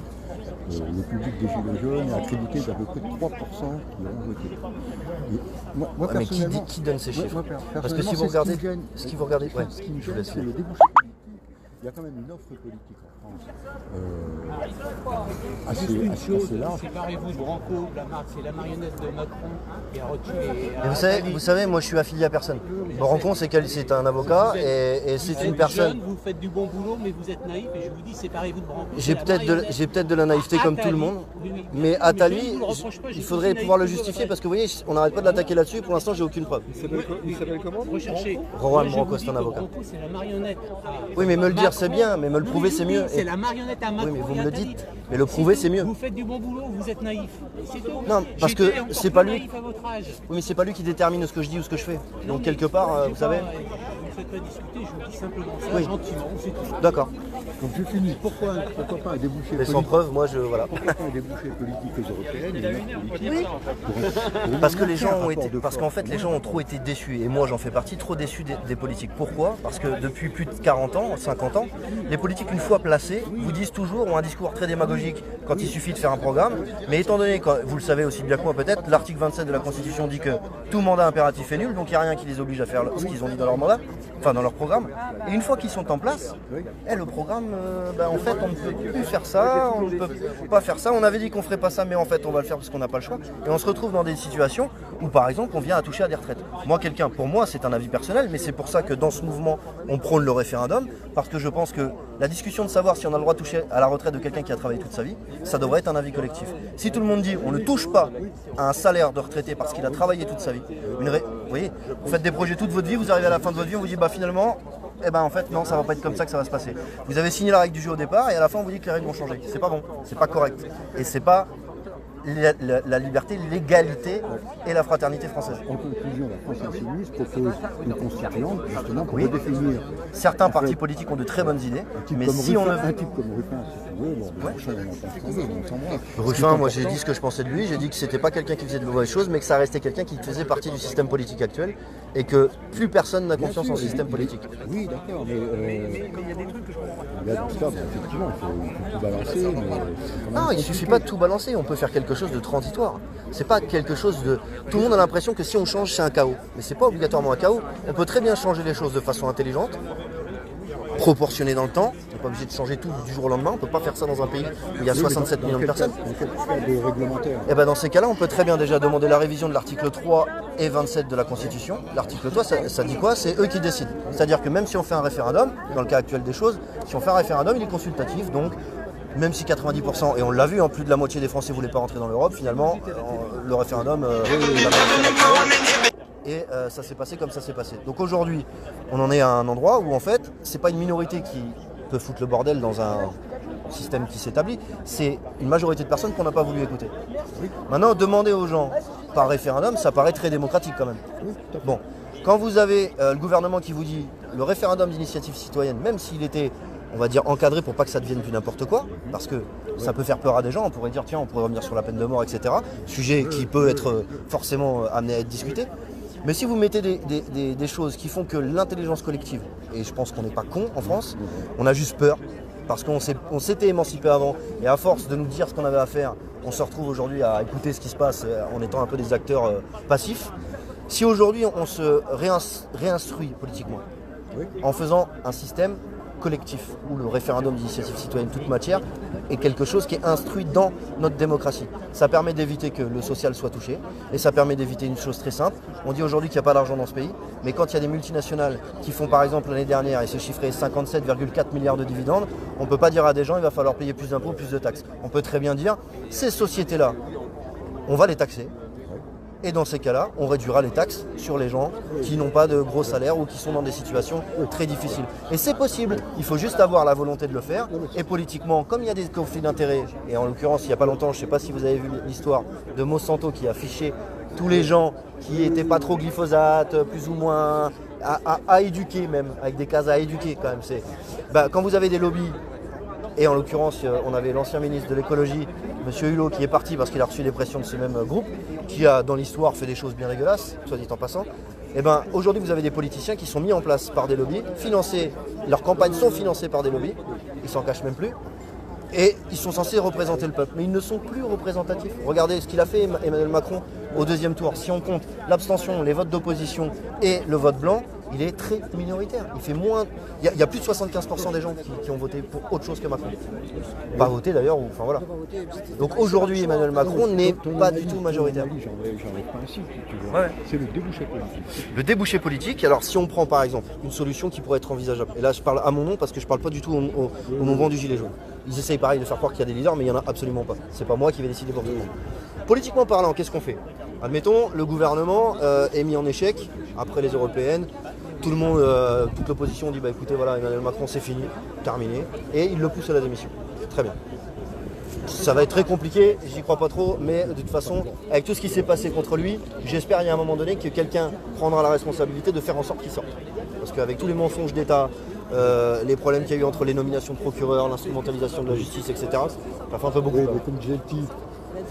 le public des Gilets jaunes est accrédité d'à peu près 3% qui auront voté. Et moi, Ouais, mais personnellement, qui donne ces chiffres? Parce que personnellement, si vous c'est regardez, ce qui me gêne. ce qui vous regardez, ouais, Ce qui me je vous gêne, laisse c'est faire. le débouché politique. Il y a quand même une offre politique en France assez large. Séparez-vous de Branco, c'est la marionnette de Macron qui a reculé. Et vous savez, moi je suis affilié à personne. Brancon, c'est un avocat et c'est une personne. Vous faites du bon boulot, mais vous êtes naïf et je vous dis séparez-vous de Branco. J'ai peut-être de la naïveté comme tout le monde, mais Attali, il faudrait pouvoir le justifier parce que vous voyez, on n'arrête pas de l'attaquer là-dessus. Pour l'instant, j'ai aucune preuve. Il s'appelle comment? Recherchez. Rohan Branco, c'est un avocat. Branco, c'est la marionnette. Oui, mais me le dire, c'est bien, mais me le prouver, c'est mieux. C'est la marionnette à Macron. Oui, mais vous et me le Attali. dites. Mais le prouver, c'est mieux. Vous faites du bon boulot, vous êtes naïf. C'est tout. Non, parce que J'étais encore c'est pas plus lui. naïf à votre âge. Oui, mais c'est pas lui qui détermine ce que je dis ou ce que je fais. Donc quelque part, J'ai vous pas- savez. Vous ne faites pas discuter, je vous dis simplement ça Oui. gentiment. C'est tout. D'accord. Donc je finis. Pourquoi pas un débouché Mais politique? sans preuve, moi je voilà. Pourquoi pas un débouché politique aux européennes et une offre politique Parce que les gens ont été, parce qu'en fait les gens ont trop été déçus et moi j'en fais partie, trop déçus des politiques. Pourquoi? Parce que depuis plus de 40 ans, 50 ans, les politiques une fois placés vous disent toujours, ont un discours très démagogique quand il suffit de faire un programme. Mais étant donné, vous le savez aussi bien que moi peut-être, l'article 27 de la Constitution dit que tout mandat impératif est nul, donc il n'y a rien qui les oblige à faire ce qu'ils ont dit dans leur mandat, enfin dans leur programme. Et une fois qu'ils sont en place, le programme, en fait on ne peut plus faire ça, on ne peut pas faire ça. On avait dit qu'on ferait pas ça, mais en fait on va le faire parce qu'on n'a pas le choix. Et on se retrouve dans des situations où par exemple on vient à toucher à des retraites. Pour moi c'est un avis personnel, mais c'est pour ça que dans ce mouvement on prône le référendum, parce que je pense que la discussion de savoir si on a le droit de toucher à la retraite de quelqu'un qui a travaillé toute sa vie, ça devrait être un avis collectif. Si tout le monde dit on ne touche pas à un salaire de retraité parce qu'il a travaillé toute sa vie, vous voyez, vous faites des projets toute votre vie, vous arrivez à la fin de votre vie, on vous dit finalement, en fait non, ça va pas être comme ça que ça va se passer. Vous avez signé la règle du jeu au départ et à la fin on vous dit que les règles vont changer. C'est pas bon, c'est pas correct. Et c'est pas la liberté, l'égalité et la fraternité française. En conclusion, la France Insoumise propose une constituante justement pour redéfinir. Certains partis politiques ont de très bonnes idées, mais si on un type comme Ruffin, si tu veux, bon, le prochain on entend ce qu'on veut, on s'en branle. Ruffin, moi j'ai dit ce que je pensais de lui, j'ai dit que c'était pas quelqu'un qui faisait de mauvaises choses, mais que ça restait quelqu'un qui faisait partie du système politique actuel et que plus personne n'a confiance en le système politique. Oui, d'accord, mais il y a des trucs que je comprends pas. Là, tout ça, effectivement, il faut tout balancer, mais non, il suffit pas de tout balancer, on peut faire quelque chose de transitoire. C'est pas quelque chose de... Tout le monde a l'impression que si on change, c'est un chaos. Mais c'est pas obligatoirement un chaos. On peut très bien changer les choses de façon intelligente, proportionnée dans le temps. On n'est pas obligé de changer tout du jour au lendemain. On peut pas faire ça dans un pays où il y a 67 millions de personnes. Et dans ces cas-là, on peut très bien déjà demander la révision de l'article 3 et 27 de la Constitution. L'article 3, ça dit quoi? C'est eux qui décident. C'est-à-dire que même si on fait un référendum, dans le cas actuel des choses, si on fait un référendum, il est consultatif, donc même si 90%, et on l'a vu, plus de la moitié des Français ne voulaient pas rentrer dans l'Europe, finalement, le référendum, ça s'est passé comme ça s'est passé. Donc aujourd'hui, on en est à un endroit où en fait, c'est pas une minorité qui peut foutre le bordel dans un système qui s'établit, c'est une majorité de personnes qu'on n'a pas voulu écouter. Maintenant, demander aux gens par référendum, ça paraît très démocratique quand même. Bon, quand vous avez le gouvernement qui vous dit le référendum d'initiative citoyenne, même s'il était, on va dire, encadré pour pas que ça devienne du n'importe quoi, parce que ça peut faire peur à des gens, on pourrait dire tiens, on pourrait revenir sur la peine de mort, etc. Sujet qui peut être forcément amené à être discuté. Mais si vous mettez des choses qui font que l'intelligence collective, et je pense qu'on n'est pas con en France, on a juste peur, parce qu'on s'était émancipé avant, et à force de nous dire ce qu'on avait à faire, on se retrouve aujourd'hui à écouter ce qui se passe en étant un peu des acteurs passifs. Si aujourd'hui on se réinstruit politiquement, en faisant un système collectif ou le référendum d'initiative citoyenne toute matière est quelque chose qui est instruit dans notre démocratie. Ça permet d'éviter que le social soit touché et ça permet d'éviter une chose très simple. On dit aujourd'hui qu'il n'y a pas d'argent dans ce pays, mais quand il y a des multinationales qui font par exemple l'année dernière, et c'est chiffré 57,4 milliards de dividendes, on ne peut pas dire à des gens il va falloir payer plus d'impôts, plus de taxes. On peut très bien dire ces sociétés-là, on va les taxer. Et dans ces cas-là, on réduira les taxes sur les gens qui n'ont pas de gros salaires ou qui sont dans des situations très difficiles. Et c'est possible, il faut juste avoir la volonté de le faire. Et politiquement, comme il y a des conflits d'intérêts, et en l'occurrence, il n'y a pas longtemps, je ne sais pas si vous avez vu l'histoire de Monsanto qui a fiché tous les gens qui n'étaient pas trop glyphosate, plus ou moins, à éduquer même, avec des cases à éduquer quand même. Quand vous avez des lobbies, et en l'occurrence, on avait l'ancien ministre de l'écologie, M. Hulot, qui est parti parce qu'il a reçu des pressions de ce même groupe, qui a dans l'histoire fait des choses bien dégueulasses, soit dit en passant. Et aujourd'hui, vous avez des politiciens qui sont mis en place par des lobbies, financés, leurs campagnes sont financées par des lobbies, ils s'en cachent même plus, et ils sont censés représenter le peuple, mais ils ne sont plus représentatifs. Regardez ce qu'il a fait Emmanuel Macron au deuxième tour. Si on compte l'abstention, les votes d'opposition et le vote blanc, il est très minoritaire. Il fait moins. Il y a plus de 75% des gens qui ont voté pour autre chose que Macron. Pas voté d'ailleurs, enfin voilà. Donc aujourd'hui, Emmanuel Macron n'est pas du tout majoritaire. C'est le débouché politique. Le débouché politique, alors si on prend par exemple une solution qui pourrait être envisageable, et là je parle à mon nom parce que je parle pas du tout au mouvement du Gilet jaune. Ils essayent pareil de faire croire qu'il y a des leaders, mais il n'y en a absolument pas. C'est pas moi qui vais décider pour tout le monde. Politiquement parlant, qu'est-ce qu'on fait? Admettons, le gouvernement est mis en échec après les européennes. Tout le monde, toute l'opposition dit écoutez, voilà, Emmanuel Macron c'est fini, terminé, et il le pousse à la démission. Très bien. Ça va être très compliqué, j'y crois pas trop, mais de toute façon, avec tout ce qui s'est passé contre lui, j'espère il y a un moment donné que quelqu'un prendra la responsabilité de faire en sorte qu'il sorte. Parce qu'avec tous les mensonges d'État, les problèmes qu'il y a eu entre les nominations de procureurs, l'instrumentalisation de la justice, etc., ça fait un peu beaucoup. Oui, comme disait le type,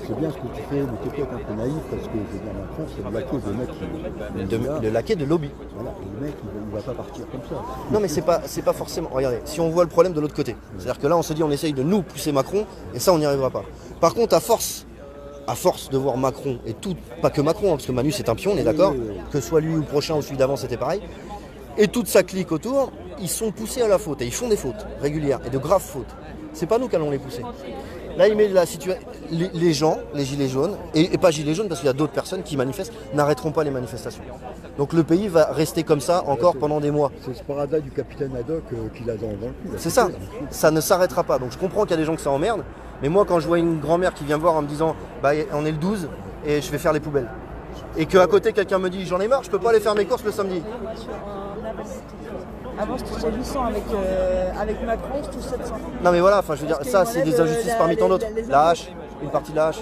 c'est bien ce que tu fais, mais tu es peut-être un peu naïf parce que je veux dire, Macron, c'est le laquais de mec le laquais de lobby. Voilà, et le mec, il ne va pas partir comme ça. Non, mais c'est pas forcément. Regardez, si on voit le problème de l'autre côté, c'est-à-dire que là, on se dit, on essaye de nous pousser Macron, et ça, on n'y arrivera pas. Par contre, à force de voir Macron, et tout, pas que Macron, parce que Manu c'est un pion, on est d'accord, que ce soit lui ou le prochain ou celui d'avant, c'était pareil, et toute sa clique autour, ils sont poussés à la faute, et ils font des fautes régulières, et de graves fautes. C'est pas nous qui allons les pousser. Là, il met la situation. Les gens, les gilets jaunes, et pas gilets jaunes parce qu'il y a d'autres personnes qui manifestent, n'arrêteront pas les manifestations. Donc le pays va rester comme ça encore pendant des mois. C'est ce parada du capitaine Haddock qu'il a dans le cul. C'est ça, ça ne s'arrêtera pas. Donc je comprends qu'il y a des gens que ça emmerde, mais moi quand je vois une grand-mère qui vient me voir en me disant on est le 12 et je vais faire les poubelles, et qu'à côté quelqu'un me dit j'en ai marre, je peux pas aller faire mes courses le samedi. Avant, je touchais 800 avec Macron, je touche 700. Non mais voilà, enfin je veux dire, ça c'est des injustices parmi tant d'autres. La hache, une partie de la hache.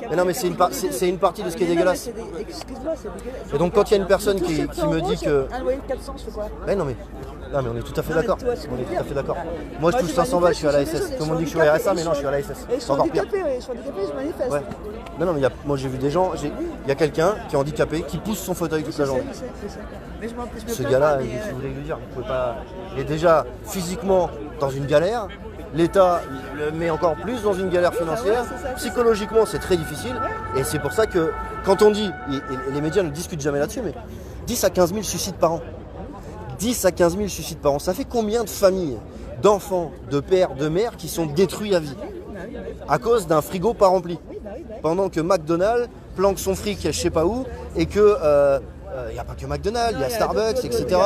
Mais non mais c'est une partie de ce qui est dégueulasse. Excuse-moi, c'est dégueulasse. Et donc quand il y a une personne qui me dit que... Un loyer de 400, je fais quoi? Non mais on est tout à fait d'accord. On est tout à fait d'accord. Moi je touche 500 balles, je suis à la SS. Tout le monde dit que je suis à RSA, mais non, je suis à la SS. Je suis handicapé, je manifeste. Ouais. Non mais moi j'ai vu des gens, il y a quelqu'un qui est handicapé, qui pousse son fauteuil toute la journée. Ce gars-là, qu'est-ce que vous voulez lui dire? Vous pouvez pas... Il est déjà physiquement dans une galère. L'État le met encore plus dans une galère financière. Psychologiquement, c'est très difficile. Et c'est pour ça que, quand on dit, et les médias ne discutent jamais là-dessus, mais 10 à 15 000 suicides par an. 10 à 15 000 suicides par an. Ça fait combien de familles, d'enfants, de pères, de mères qui sont détruits à vie à cause d'un frigo pas rempli? Pendant que McDonald's planque son fric je sais pas où, et que... il n'y a pas que McDonald's, il y a Starbucks, etc.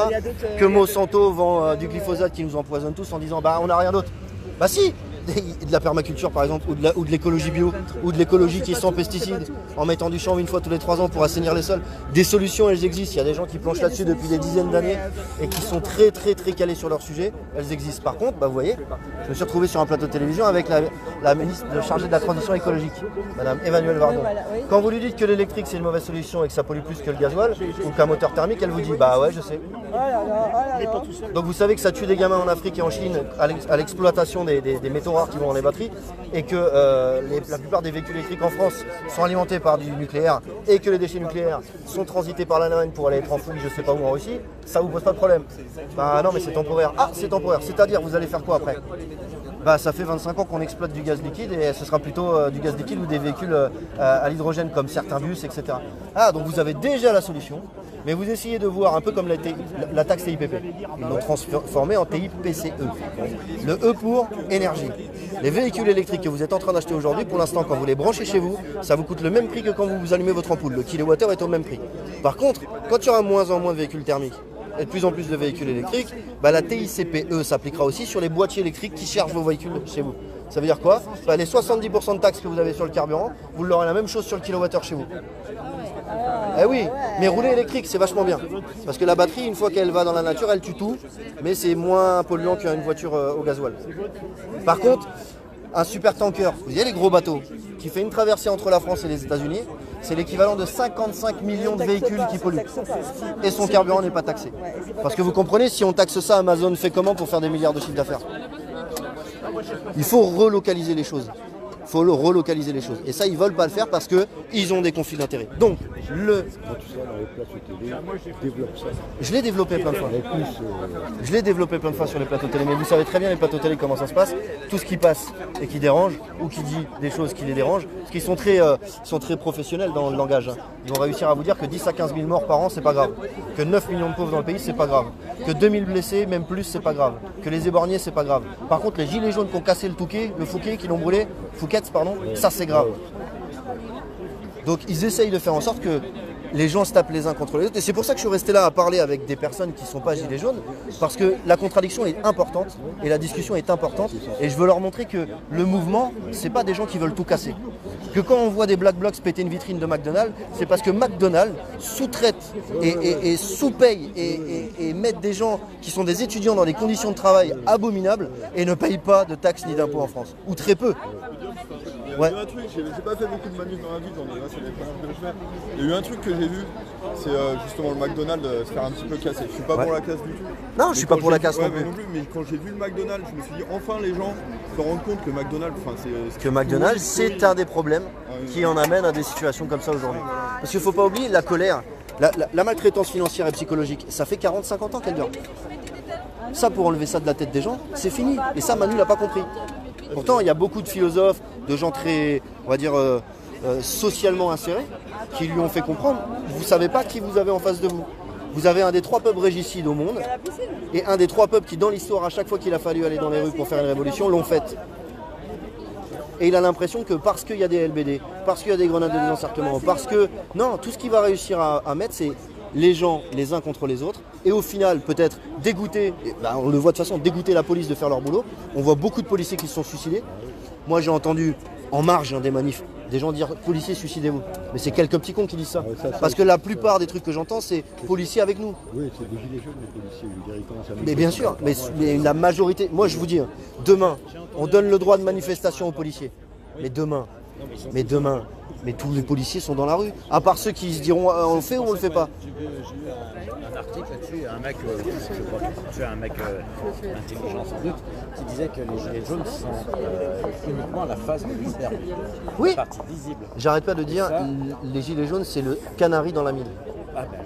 Que Monsanto vend du glyphosate qui nous empoisonne tous en disant on n'a rien d'autre. Bah si, de la permaculture par exemple, ou de l'écologie bio, ou de l'écologie qui est sans pesticides, en mettant du chanvre une fois tous les 3 ans pour assainir les sols. Des solutions, elles existent. Il y a des gens qui planchent là-dessus depuis des dizaines d'années et qui sont très très très calés sur leur sujet. Elles existent. Par contre, vous voyez, je me suis retrouvé sur un plateau de télévision avec la ministre chargée de la transition écologique, Madame Emmanuelle Vargon. Quand vous lui dites que l'électrique c'est une mauvaise solution et que ça pollue plus que le gasoil ou qu'un moteur thermique, elle vous dit ouais je sais. Donc vous savez que ça tue des gamins en Afrique et en Chine à l'exploitation des métaux rares qui vont dans les batteries, et que la plupart des véhicules électriques en France sont alimentés par du nucléaire, et que les déchets nucléaires sont transités par la navette pour aller être enfouis je sais pas où en Russie, ça vous pose pas de problème? Non mais c'est temporaire. Ah c'est temporaire, c'est-à-dire vous allez faire quoi après? Ça fait 25 ans qu'on exploite du gaz liquide, et ce sera plutôt du gaz liquide ou des véhicules à l'hydrogène comme certains bus, etc. Donc vous avez déjà la solution. Mais vous essayez de voir un peu comme la taxe TIPP. Ils l'ont transformée en TIPCE. Le E pour énergie. Les véhicules électriques que vous êtes en train d'acheter aujourd'hui, pour l'instant, quand vous les branchez chez vous, ça vous coûte le même prix que quand vous allumez votre ampoule. Le kilowattheure est au même prix. Par contre, quand il y aura moins en moins de véhicules thermiques et de plus en plus de véhicules électriques, la TICPE s'appliquera aussi sur les boîtiers électriques qui chargent vos véhicules chez vous. Ça veut dire quoi? Les 70% de taxes que vous avez sur le carburant, vous l'aurez la même chose sur le kilowattheure chez vous. Eh oui, mais rouler électrique, c'est vachement bien. Parce que la batterie, une fois qu'elle va dans la nature, elle tue tout, mais c'est moins polluant qu'une voiture au gasoil. Par contre, un super tanker, vous voyez les gros bateaux, qui fait une traversée entre la France et les États-Unis, c'est l'équivalent de 55 millions de véhicules qui polluent. Et son carburant n'est pas taxé. Parce que vous comprenez, si on taxe ça, Amazon fait comment pour faire des milliards de chiffres d'affaires? Il faut relocaliser les choses. Il faut relocaliser les choses. Et ça, ils ne veulent pas le faire parce qu'ils ont des conflits d'intérêts. Donc, je l'ai développé plein de fois. Je l'ai développé plein de fois sur les plateaux télé. Mais vous savez très bien, les plateaux télé, comment ça se passe. Tout ce qui passe et qui dérange, ou qui dit des choses qui les dérangent, parce qu'ils sont très professionnels dans le langage. Ils vont réussir à vous dire que 10 à 15 000 morts par an, c'est pas grave. Que 9 millions de pauvres dans le pays, c'est pas grave. Que 2000 blessés, même plus, c'est pas grave. Que les éborgnés, c'est pas grave. Par contre, les gilets jaunes qui ont cassé le Fouquet, qui l'ont brûlé, ça c'est grave. Donc ils essayent de faire en sorte que les gens se tapent les uns contre les autres. Et c'est pour ça que je suis resté là à parler avec des personnes qui ne sont pas gilets jaunes, parce que la contradiction est importante et la discussion est importante. Et je veux leur montrer que le mouvement, c'est pas des gens qui veulent tout casser. Que quand on voit des Black Blocs péter une vitrine de McDonald's, c'est parce que McDonald's sous-traite et sous-paye et met des gens qui sont des étudiants dans des conditions de travail abominables et ne payent pas de taxes ni d'impôts en France. Ou très peu. Ouais. Il y a eu un truc, j'ai pas fait beaucoup de manifs dans la vie, c'est les premières que je fais. Il y a eu un truc que j'ai vu, c'est justement le McDonald's se faire un petit peu casser. Je suis pas pour la casse du tout. Non, je suis pas pour la casse non plus. Mais quand j'ai vu le McDonald's, je me suis dit enfin les gens se rendent compte que McDonald's, que McDonald's, c'est un des problèmes qui en amène à des situations comme ça aujourd'hui. Parce qu'il faut pas oublier la colère, la maltraitance financière et psychologique, ça fait 40-50 ans qu'elle dure. Ça, pour enlever ça de la tête des gens, c'est fini. Et ça, Manu l'a pas compris. Pourtant, il y a beaucoup de philosophes, de gens très, on va dire, socialement insérés, qui lui ont fait comprendre, vous ne savez pas qui vous avez en face de vous. Vous avez un des 3 peuples régicides au monde, et un des 3 peuples qui, dans l'histoire, à chaque fois qu'il a fallu aller dans les rues pour faire une révolution, l'ont faite. Et il a l'impression que parce qu'il y a des LBD, parce qu'il y a des grenades de désencerclement, parce que... Non, tout ce qu'il va réussir à mettre, c'est les gens les uns contre les autres, et au final peut-être dégoûter, on le voit de toute façon, dégoûter la police de faire leur boulot. On voit beaucoup de policiers qui se sont suicidés. Moi j'ai entendu en marge des manifs des gens dire policiers suicidez-vous, mais c'est quelques petits cons qui disent ça, parce que la plupart des trucs que j'entends c'est policiers avec nous. Oui, c'est des gilets jaunes les policiers, je dirais, comment ça. Mais bien sûr, mais la majorité, moi je vous dis, demain on donne le droit de manifestation aux policiers, mais demain, mais tous les policiers sont dans la rue. À part ceux qui se diront on le fait ou on le fait pas. J'ai lu un article là-dessus, un mec, je crois que tu es un mec intelligent sans doute, qui disait que les gilets jaunes sont uniquement la face de l'iceberg. Oui. La partie visible. J'arrête pas de dire, les gilets jaunes c'est le canari dans la mine. Ah ben.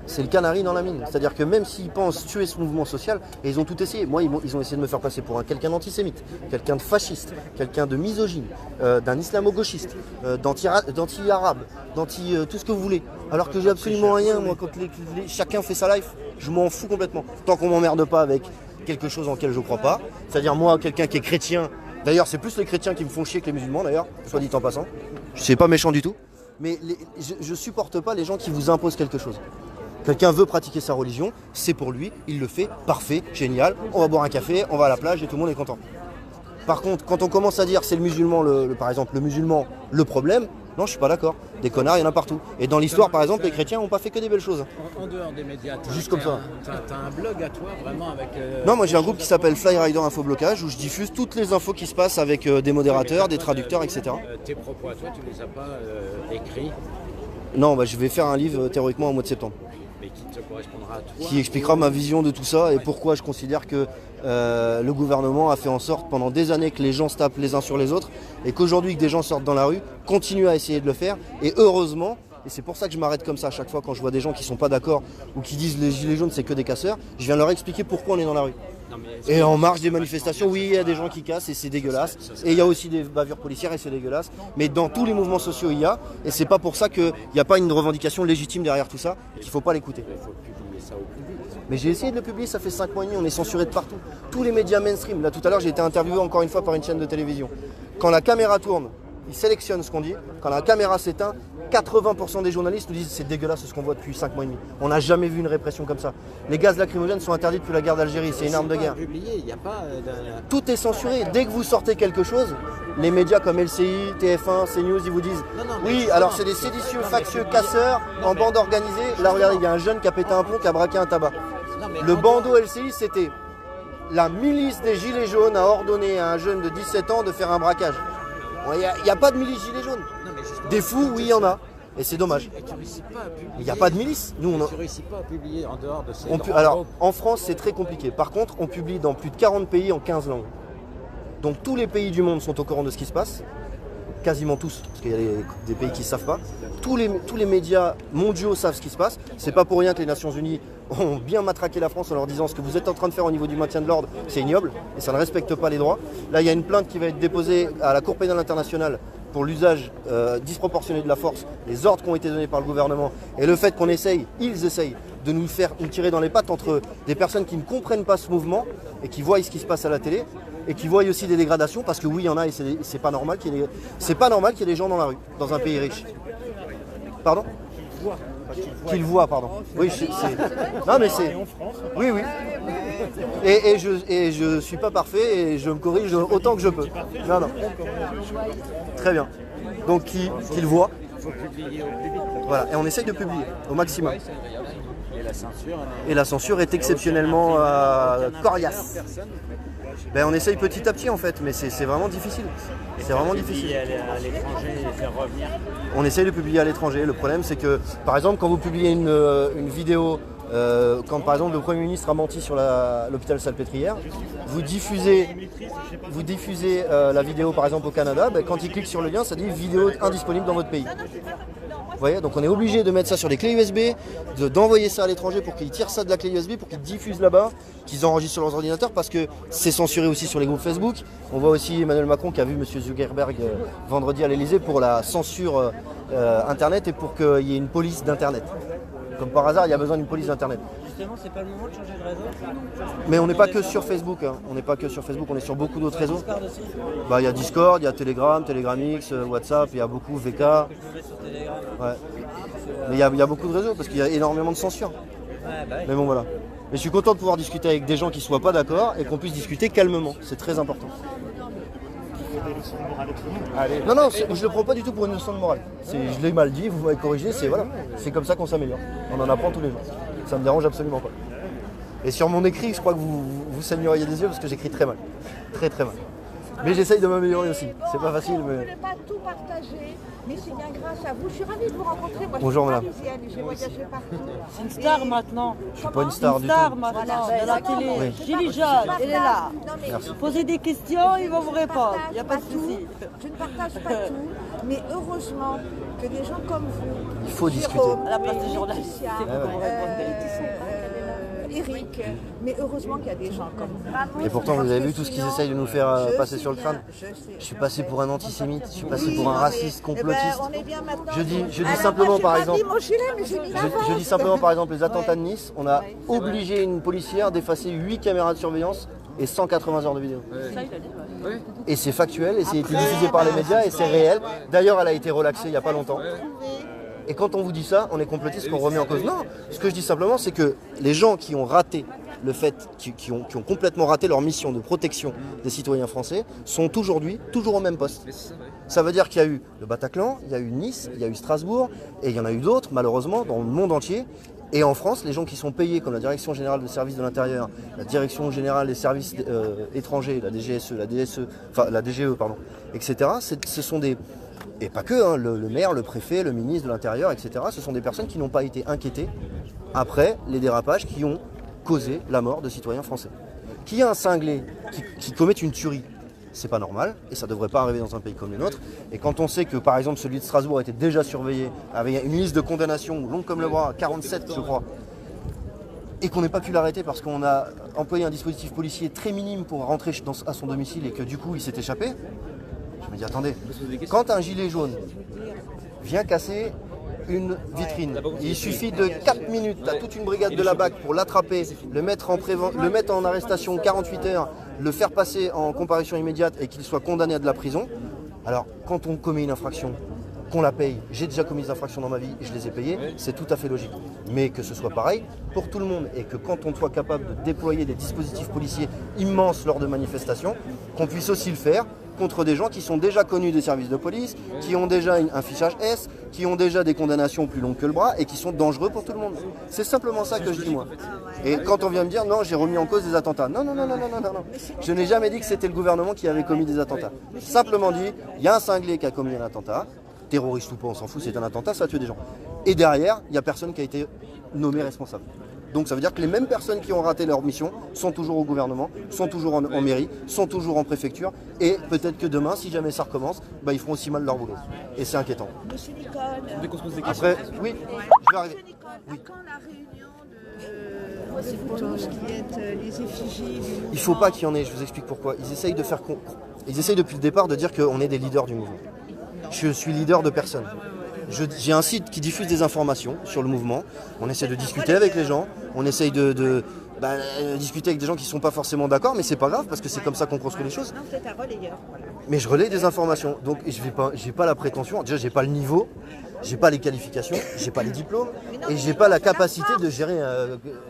C'est le canari dans la mine. C'est-à-dire que même s'ils pensent tuer ce mouvement social, et ils ont tout essayé. Moi, ils ont essayé de me faire passer pour quelqu'un d'antisémite, quelqu'un de fasciste, quelqu'un de misogyne, d'un islamo-gauchiste, d'anti-arabe, tout ce que vous voulez. Alors que j'ai absolument rien, moi, quand chacun fait sa life, je m'en fous complètement. Tant qu'on m'emmerde pas avec quelque chose en lequel je crois pas. C'est-à-dire moi, quelqu'un qui est chrétien. D'ailleurs, c'est plus les chrétiens qui me font chier que les musulmans, d'ailleurs, soit dit en passant. C'est pas méchant du tout. Mais je supporte pas les gens qui vous imposent quelque chose. Quelqu'un veut pratiquer sa religion, c'est pour lui, il le fait, parfait, génial, on va boire un café, on va à la plage et tout le monde est content. Par contre, quand on commence à dire c'est le musulman, par exemple, le musulman, le problème, non, je suis pas d'accord. Des connards, il y en a partout. Et dans l'histoire, par exemple, les chrétiens n'ont pas fait que des belles choses. En dehors des médias, juste comme ça. T'as un blog à toi, vraiment, avec... Non, moi j'ai un groupe qui s'appelle Flyrider Infoblocage, où je diffuse toutes les infos qui se passent avec des modérateurs, des traducteurs, etc. Tes propos à toi, tu les as pas écrits? Non, je vais faire un livre théoriquement au mois de septembre. Mais qui te correspondra à toi? Qui expliquera ma vision de tout ça et pourquoi je considère que le gouvernement a fait en sorte pendant des années que les gens se tapent les uns sur les autres et qu'aujourd'hui que des gens sortent dans la rue, continuent à essayer de le faire. Et heureusement, et c'est pour ça que je m'arrête comme ça à chaque fois quand je vois des gens qui sont pas d'accord ou qui disent les gilets jaunes c'est que des casseurs, je viens leur expliquer pourquoi on est dans la rue. Et en marge des manifestations, oui, il y a des gens qui cassent et c'est dégueulasse. Et il y a aussi des bavures policières et c'est dégueulasse. Mais dans tous les mouvements sociaux, il y a. Et c'est pas pour ça qu'il n'y a pas une revendication légitime derrière tout ça et qu'il ne faut pas l'écouter. Mais j'ai essayé de le publier, ça fait 5 mois et demi, on est censuré de partout. Tous les médias mainstream. Là, tout à l'heure, j'ai été interviewé encore une fois par une chaîne de télévision. Quand la caméra tourne, ils sélectionnent ce qu'on dit. Quand la caméra s'éteint, 80% des journalistes nous disent c'est dégueulasse ce qu'on voit depuis 5 mois et demi. On n'a jamais vu une répression comme ça. Les gaz lacrymogènes sont interdits depuis la guerre d'Algérie, c'est une arme de guerre. Tout est censuré. Dès que vous sortez quelque chose, les médias comme LCI, TF1, CNews, ils vous disent oui, alors c'est des séditieux, factieux, casseurs, en bande organisée. Là, regardez, il y a un jeune qui a pété un plomb, qui a braqué un tabac. Le bandeau LCI, c'était la milice des Gilets jaunes a ordonné à un jeune de 17 ans de faire un braquage. Il n'y a pas de milice Gilets jaunes. Des fous, oui, il y en a. Et c'est dommage. Il n'y a pas de milice. Nous, on ne réussit pas à publier en dehors de ces... Alors, en France, c'est très compliqué. Par contre, on publie dans plus de 40 pays en 15 langues. Donc, tous les pays du monde sont au courant de ce qui se passe. Quasiment tous, parce qu'il y a des pays qui ne savent pas. Tous les médias mondiaux savent ce qui se passe. C'est pas pour rien que les Nations Unies ont bien matraqué la France en leur disant ce que vous êtes en train de faire au niveau du maintien de l'ordre, c'est ignoble et ça ne respecte pas les droits. Là, il y a une plainte qui va être déposée à la Cour pénale internationale pour l'usage disproportionné de la force, les ordres qui ont été donnés par le gouvernement et le fait qu'on essaye, ils essayent de nous faire nous tirer dans les pattes entre des personnes qui ne comprennent pas ce mouvement et qui voient ce qui se passe à la télé et qui voient aussi des dégradations parce que oui, il y en a et c'est pas normal qu'il y ait des gens dans la rue, dans un pays riche. Pardon ? Qu'il voit, pardon. Oui, non mais c'est... Oui, oui. Et je suis pas parfait et je me corrige autant que je peux. Non, non. Très bien. Donc qu'il voit. Voilà, et on essaye de publier au maximum. Et la censure est exceptionnellement coriace. Ben, on essaye petit à petit en fait, mais c'est vraiment difficile. C'est vraiment difficile. À l'étranger et faire revenir. On essaye de publier à l'étranger. Le problème c'est que, par exemple, quand vous publiez une vidéo, quand par exemple le Premier ministre a menti sur l'hôpital Salpêtrière, vous diffusez la vidéo par exemple au Canada, ben, quand il clique sur le lien, ça dit vidéo indisponible dans votre pays. Vous voyez, donc on est obligé de mettre ça sur des clés USB, d'envoyer ça à l'étranger pour qu'ils tirent ça de la clé USB, pour qu'ils diffusent là-bas, qu'ils enregistrent sur leurs ordinateurs, parce que c'est censuré aussi sur les groupes Facebook. On voit aussi Emmanuel Macron qui a vu M. Zuckerberg vendredi à l'Elysée pour la censure Internet et pour qu'il y ait une police d'Internet. Comme par hasard, il y a besoin d'une police d'Internet. Justement, c'est pas le moment de changer de réseau. Mais on n'est pas que sur Facebook, hein. On n'est pas que sur Facebook, on est sur beaucoup d'autres réseaux. Bah, il y a Discord, il y a Telegram, Telegramix, WhatsApp, il y a beaucoup VK. Ouais. Mais il y a beaucoup de réseaux parce qu'il y a énormément de censure. Mais bon voilà. Mais je suis content de pouvoir discuter avec des gens qui ne soient pas d'accord et qu'on puisse discuter calmement. C'est très important. Non, non, je ne le prends pas du tout pour une leçon de morale. Je l'ai mal dit, vous m'avez corrigé, c'est comme ça qu'on s'améliore. On en apprend tous les jours. Ça me dérange absolument pas. Et sur mon écrit, je crois que vous saigneriez des yeux parce que j'écris très mal. Très très mal. Mais j'essaye de m'améliorer aussi. C'est pas facile, mais... Je ne voulais pas tout partager, mais c'est bien grâce à vous. Je suis ravie de vous rencontrer. Moi, bonjour, je suis madame. parisienne et j'ai voyagé partout. C'est une star maintenant. Je suis pas une star du tout. Une star maintenant de la télé. Oui. Gilles Jaune, elle est là. Merci. Posez des questions, ils vont vous répondre. Il n'y a pas de souci. Je ne partage pas tout, mais heureusement que des gens comme vous, il faut discuter. À la place des journalistes, c'est vous qu'on répond. Eric, mais heureusement qu'il y a des gens comme vous. Et pourtant, vous avez vu tout ce qu'ils essayent de nous faire passer sur le crâne. Je suis passé pour un antisémite, je suis passé pour un raciste, complotiste. Je dis simplement par exemple, je dis simplement par exemple les attentats de Nice, on a obligé une policière d'effacer 8 caméras de surveillance et 180 heures de vidéo. Et c'est factuel, et c'est été diffusé par les médias, et c'est réel. D'ailleurs, elle a été relaxée il n'y a pas longtemps. Et quand on vous dit ça, on est complotiste, qu'on remet en cause. Non, ce que je dis simplement, c'est que les gens qui ont raté le fait, qui ont complètement raté leur mission de protection des citoyens français, sont aujourd'hui toujours au même poste. Ça veut dire qu'il y a eu le Bataclan, il y a eu Nice, il y a eu Strasbourg, et il y en a eu d'autres, malheureusement, dans le monde entier. Et en France, les gens qui sont payés, comme la Direction Générale des Services de l'Intérieur, la Direction Générale des Services étrangers, la DGSE, la DGE, pardon, etc., ce sont des... Et pas que, hein, le maire, le préfet, le ministre de l'Intérieur, etc. Ce sont des personnes qui n'ont pas été inquiétées après les dérapages qui ont causé la mort de citoyens français. Qu'il y ait un cinglé qui commette une tuerie, c'est pas normal, et ça ne devrait pas arriver dans un pays comme le nôtre. Et quand on sait que, par exemple, celui de Strasbourg était déjà surveillé, avec une liste de condamnation longue comme le bras, 47 je crois, et qu'on n'ait pas pu l'arrêter parce qu'on a employé un dispositif policier très minime pour rentrer à son domicile et que du coup il s'est échappé, je me dis attendez, quand un gilet jaune vient casser une vitrine, il suffit de 4 minutes à toute une brigade de la BAC pour l'attraper, le mettre en arrestation 48 heures, le faire passer en comparution immédiate et qu'il soit condamné à de la prison. Alors quand on commet une infraction, qu'on la paye, j'ai déjà commis des infractions dans ma vie et je les ai payées, c'est tout à fait logique. Mais que ce soit pareil pour tout le monde et que quand on soit capable de déployer des dispositifs policiers immenses lors de manifestations, qu'on puisse aussi le faire contre des gens qui sont déjà connus des services de police, qui ont déjà un fichage S, qui ont déjà des condamnations plus longues que le bras et qui sont dangereux pour tout le monde. C'est simplement ça que je dis moi. Et quand on vient me dire non, j'ai remis en cause des attentats. Non. Je n'ai jamais dit que c'était le gouvernement qui avait commis des attentats. Simplement dit, il y a un cinglé qui a commis un attentat, terroriste ou pas, on s'en fout, c'est un attentat, ça a tué des gens. Et derrière, il n'y a personne qui a été nommé responsable. Donc ça veut dire que les mêmes personnes qui ont raté leur mission sont toujours au gouvernement, sont toujours en mairie, sont toujours en préfecture, et peut-être que demain, si jamais ça recommence, bah, ils feront aussi mal leur boulot. Et c'est inquiétant. Monsieur Nicole, après, oui, je vais arriver. Oui. quand la réunion de Toulouse qui est les effigies du Il ne faut pas qu'il y en ait, je vous explique pourquoi. Ils essayent depuis le départ de dire qu'on est des leaders du mouvement. Je suis leader de personne. J'ai un site qui diffuse des informations sur le mouvement. On essaie de discuter avec les gens. On essaye de discuter avec des gens qui ne sont pas forcément d'accord, mais c'est pas grave parce que c'est comme ça qu'on construit les choses. Non, vous êtes un relayeur. Voilà. Mais je relaie des informations. Donc j'ai pas la prétention, déjà j'ai pas le niveau, j'ai pas les qualifications, j'ai pas les diplômes et j'ai pas la capacité de gérer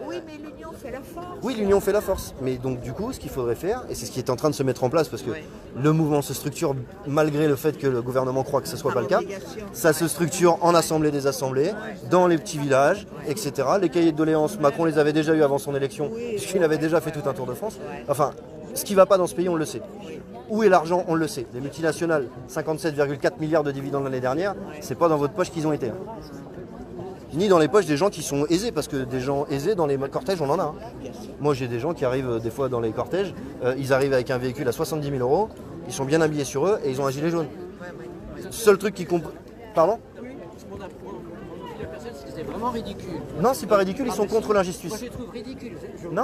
Oui, mais l'union fait la force. Oui, l'union fait la force. Mais donc du coup, ce qu'il faudrait faire, et c'est ce qui est en train de se mettre en place parce que le mouvement se structure malgré le fait que le gouvernement croit que ce ne soit pas le cas, ça se structure en assemblée des assemblées, dans les petits villages, etc. Les cahiers de doléances, Macron les avait déjà eu avant son élection, puisqu'il avait déjà fait tout un tour de France. Enfin, ce qui ne va pas dans ce pays, on le sait. Où est l'argent, on le sait. Les multinationales, 57,4 milliards de dividendes l'année dernière, c'est pas dans votre poche qu'ils ont été. Ni dans les poches des gens qui sont aisés, parce que des gens aisés dans les cortèges, on en a. Hein. Moi j'ai des gens qui arrivent des fois dans les cortèges, ils arrivent avec un véhicule à 70 000 €, ils sont bien habillés sur eux et ils ont un gilet jaune. Seul truc qui comprend... Pardon ? C'est vraiment ridicule. Non, c'est pas ridicule, ils sont contre l'injustice. Moi je trouve ridicule.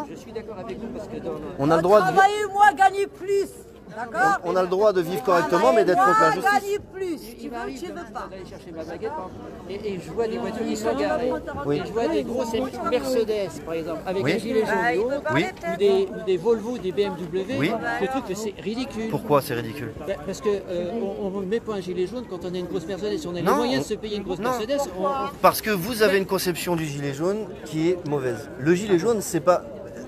Je suis d'accord avec vous parce que dans on a le droit de... Travailler moins, gagner plus. D'accord. On a le droit de vivre correctement, mais d'être contre l'injustice. Gagner plus. Tu veux pas. D'aller chercher ma baguette et je vois des voitures qui sont garées. Oui. Je vois des grosses Mercedes, par exemple, avec un gilet jaune oui. ou des Volvo, des BMW. Oui. Je trouve que c'est ridicule. Pourquoi c'est ridicule? Parce que on ne met pas un gilet jaune quand on a une grosse Mercedes. Si on a les moyens de se payer une grosse Mercedes. Parce que vous avez une conception du gilet jaune qui est mauvaise. Le gilet jaune, c'est pas...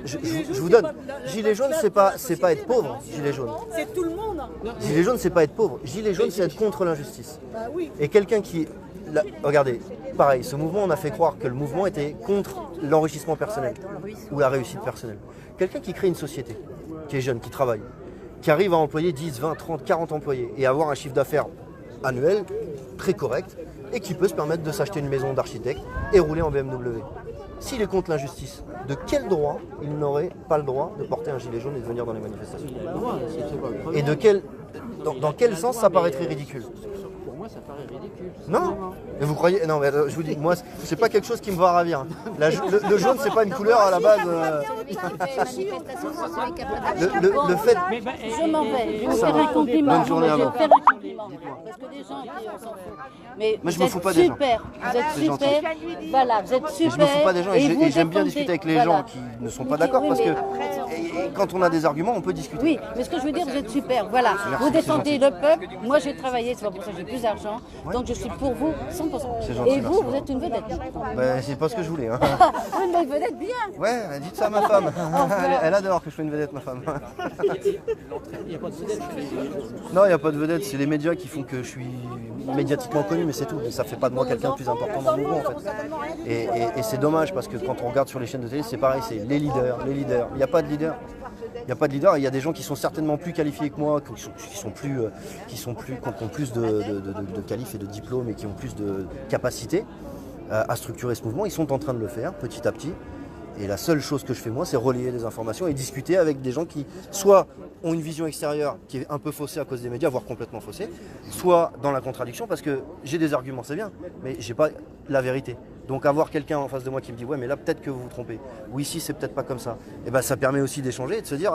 Je vous donne. Gilet jaune, c'est pas être pauvre, gilet jaune. C'est tout le monde. Gilet jaune, c'est pas être pauvre. Gilet jaune, c'est être contre l'injustice. Bah oui. Et quelqu'un qui... Là, regardez, pareil, ce mouvement, on a fait croire que le mouvement était contre l'enrichissement personnel ou la réussite personnelle. Quelqu'un qui crée une société, qui est jeune, qui travaille, qui arrive à employer 10, 20, 30, 40 employés et avoir un chiffre d'affaires annuel très correct et qui peut se permettre de s'acheter une maison d'architecte et rouler en BMW. S'il est contre l'injustice, de quel droit il n'aurait pas le droit de porter un gilet jaune et de venir dans les manifestations? Et de quel, dans quel sens ça paraîtrait ridicule? Pour moi, ça paraît ridicule. Non. Et vous croyez? Non, mais je vous dis, moi, c'est pas quelque chose qui me va ravir. Le jaune, c'est pas une couleur à la base. Le fait. Je m'en vais. Je vais vous faire un compliment. Bonne journée à vous. Parce que des gens qui on s'en fout. Mais je me fous pas des gens. Super. Vous êtes super. Voilà, vous êtes super. Je me fous pas des gens et j'aime bien discuter avec les gens qui ne sont pas d'accord parce que quand on a des arguments, on peut discuter. Oui, mais ce que je veux dire, vous êtes super. Voilà, vous défendez le peuple. Moi, j'ai travaillé, c'est pas pour ça que j'ai plus d'argent. Donc, je suis pour vous 100%. Et vous, vous êtes une vedette. C'est pas ce que je voulais. Hein. Une vedette bien. Ouais, dites ça à ma femme. Elle adore que je sois une vedette, ma femme. Il n'y a pas de vedette. Non, il n'y a pas de vedette. C'est les médias qui font que je suis médiatiquement connu, mais c'est tout. Ça fait pas de moi quelqu'un de plus important dans le mouvement, en fait. Et c'est dommage parce que quand on regarde sur les chaînes de télé, c'est pareil, c'est les leaders. Il n'y a pas de leader. Il n'y a pas de leader et il y a des gens qui sont certainement plus qualifiés que moi, qui ont plus de qualifs et de diplômes et qui ont plus de capacité à structurer ce mouvement. Ils sont en train de le faire petit à petit. Et la seule chose que je fais moi, c'est relayer les informations et discuter avec des gens qui soit ont une vision extérieure qui est un peu faussée à cause des médias, voire complètement faussée, soit dans la contradiction parce que j'ai des arguments, c'est bien, mais j'ai pas la vérité. Donc avoir quelqu'un en face de moi qui me dit ouais mais là peut-être que vous vous trompez, ou ici c'est peut-être pas comme ça, et ben ça permet aussi d'échanger et de se dire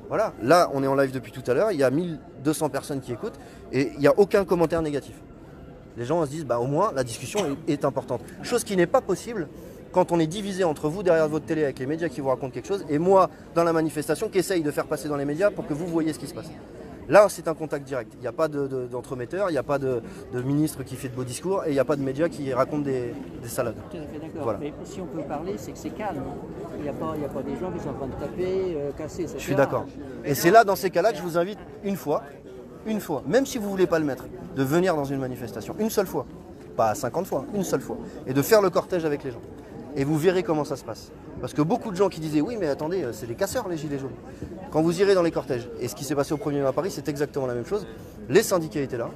voilà, là on est en live depuis tout à l'heure, il y a 1200 personnes qui écoutent et il n'y a aucun commentaire négatif. Les gens se disent bah au moins la discussion est importante. Chose qui n'est pas possible quand on est divisé entre vous derrière votre télé avec les médias qui vous racontent quelque chose et moi dans la manifestation qui essaye de faire passer dans les médias pour que vous voyez ce qui se passe. Là c'est un contact direct, il n'y a pas d'entremetteur, il n'y a pas de ministre qui fait de beaux discours et il n'y a pas de médias qui racontent des salades. Tout à fait d'accord, Voilà. mais si on peut parler c'est que c'est calme. Il n'y a pas des gens qui sont en train de taper, casser, etc. Je suis d'accord. Et c'est là dans ces cas-là que je vous invite une fois, même si vous ne voulez pas le mettre, de venir dans une manifestation, une seule fois, pas 50 fois, une seule fois, et de faire le cortège avec les gens. Et vous verrez comment ça se passe. Parce que beaucoup de gens qui disaient oui mais attendez, c'est des casseurs les gilets jaunes. Quand vous irez dans les cortèges, et ce qui s'est passé au 1er mai à Paris, c'est exactement la même chose. Les syndicats étaient là,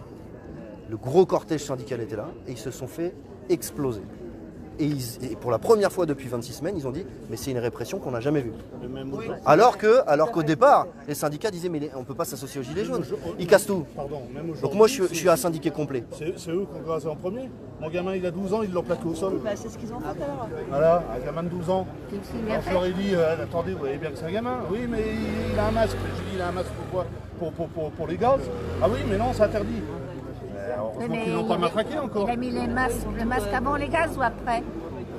le gros cortège syndical était là, et ils se sont fait exploser. Et pour la première fois depuis 26 semaines, ils ont dit mais c'est une répression qu'on n'a jamais vue. Alors qu'au départ, les syndicats disaient mais on ne peut pas s'associer aux gilets jaunes. Ils cassent tout. Donc moi je suis un syndiqué complet. C'est eux qui ont gazé en premier. Mon gamin il a 12 ans, ils l'ont plaqué au sol. Bah, c'est ce qu'ils ont fait alors. Voilà, un gamin de 12 ans. Alors je leur ai dit, attendez, vous voyez bien que c'est un gamin. Oui mais il a un masque. J'ai dit il a un masque pourquoi pour les gaz. Ah oui mais non c'est interdit. Heureusement qu'ils n'ont pas matraqué encore. Il a mis le masque avant les gaz ou après?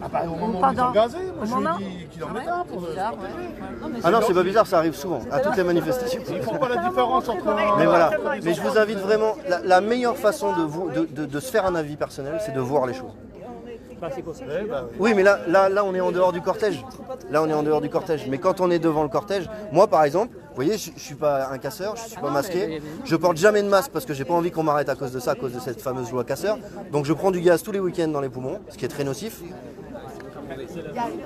Ah bah au moment où ils ont gazé, moi je lui ai dit qu'il en mettait un pour se protéger. Ah non, c'est pas bizarre, ça arrive souvent, à toutes les manifestations. Ils font pas la différence entre... Mais voilà, mais je vous invite vraiment, la meilleure façon de se faire un avis personnel, c'est de voir les choses. Oui, mais là, on est en dehors du cortège. Là, on est en dehors du cortège. Mais quand on est devant le cortège, moi, par exemple, vous voyez, je suis pas un casseur, je suis pas masqué. Je porte jamais de masque parce que j'ai pas envie qu'on m'arrête à cause de ça, à cause de cette fameuse loi casseur. Donc, je prends du gaz tous les week-ends dans les poumons, ce qui est très nocif.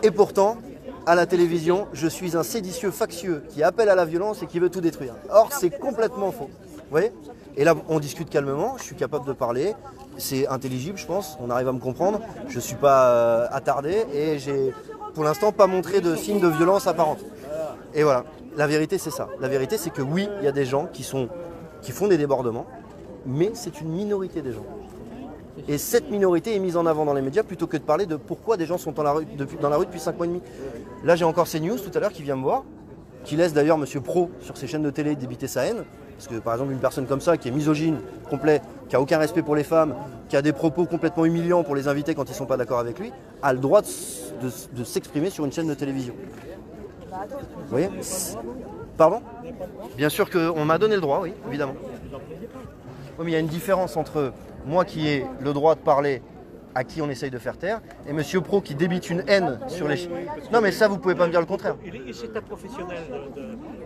Et pourtant, à la télévision, je suis un séditieux factieux qui appelle à la violence et qui veut tout détruire. Or, c'est complètement faux. Vous voyez ? Et là, on discute calmement, je suis capable de parler. C'est intelligible, je pense, on arrive à me comprendre. Je ne suis pas attardé et j'ai pour l'instant pas montré de signe de violence apparente. Et voilà, la vérité c'est ça. La vérité c'est que oui, il y a des gens qui font des débordements, mais c'est une minorité des gens. Et cette minorité est mise en avant dans les médias plutôt que de parler de pourquoi des gens sont dans la rue depuis 5 mois et demi. Là j'ai encore CNews tout à l'heure qui vient me voir, qui laisse d'ailleurs Monsieur Pro sur ses chaînes de télé débiter sa haine. Parce que par exemple une personne comme ça qui est misogyne, complet, qui n'a aucun respect pour les femmes, qui a des propos complètement humiliants pour les invités quand ils ne sont pas d'accord avec lui, a le droit de s'exprimer sur une chaîne de télévision. Vous voyez ? Pardon ? Bien sûr qu'on m'a donné le droit, oui, évidemment. Oui, mais il y a une différence entre moi qui ai le droit de parler à qui on essaye de faire taire, et Monsieur Pro qui débite une haine sur les... Non mais ça, vous pouvez pas me dire le contraire. C'est un professionnel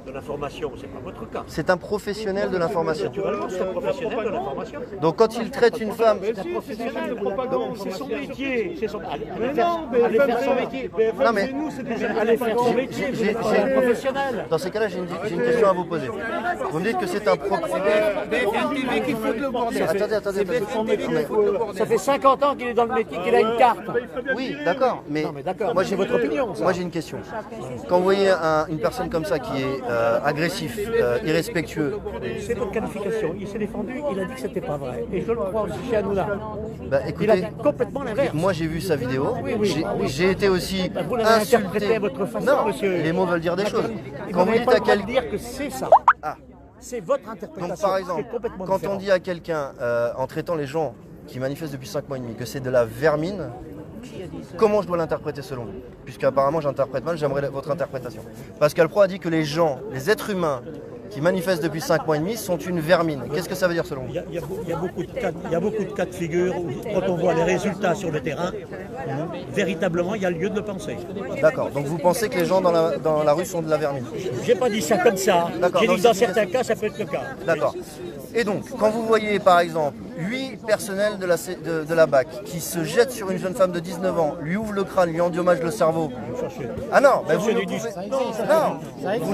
de l'information, c'est pas votre cas. C'est un professionnel de l'information. Naturellement, c'est un professionnel de l'information. Donc quand il traite une femme... C'est un professionnel de propagande, c'est son métier. C'est son... Mais non, allez faire son métier. Non mais... Allez faire son métier, c'est un professionnel. Dans ces cas-là, j'ai une question à vous poser. Vous me dites que c'est un professionnel... Attendez. Ça fait 50 ans qu'il est dans le métier, qu'il a une carte. Oui, d'accord, mais moi j'ai votre opinion. Moi j'ai une question. Quand vous voyez une personne comme ça qui est agressif, irrespectueux... C'est votre qualification. Il s'est défendu, il a dit que c'était pas vrai. Et je le crois aussi chez Hanouna. Écoutez, il a dit complètement l'inverse. Moi j'ai vu sa vidéo, j'ai été aussi vous l'avez interprété à votre façon, non, monsieur. Les mots veulent dire des choses. Quand vous dites à quelqu'un dire que c'est ça. Ah. C'est votre interprétation. Donc par exemple, quand on dit à quelqu'un, en traitant les gens qui manifestent depuis 5 mois et demi, que c'est de la vermine, comment je dois l'interpréter selon vous? Puisqu'apparemment j'interprète mal, j'aimerais votre interprétation. Pascal Pro a dit que les gens, les êtres humains qui manifestent depuis 5 mois et demi sont une vermine. Qu'est-ce que ça veut dire selon vous? Il y a beaucoup de cas de figure où, quand on voit les résultats sur le terrain, véritablement il y a lieu de le penser. D'accord, donc vous pensez que les gens dans la rue sont de la vermine? J'ai pas dit ça comme ça. J'ai dit que dans certains cas ça peut être le cas. D'accord. Et donc, quand vous voyez par exemple 8 vie personnelle de la BAC qui se jette sur une jeune femme de 19 ans, lui ouvre le crâne, lui endommage le cerveau. Ah non, ben vous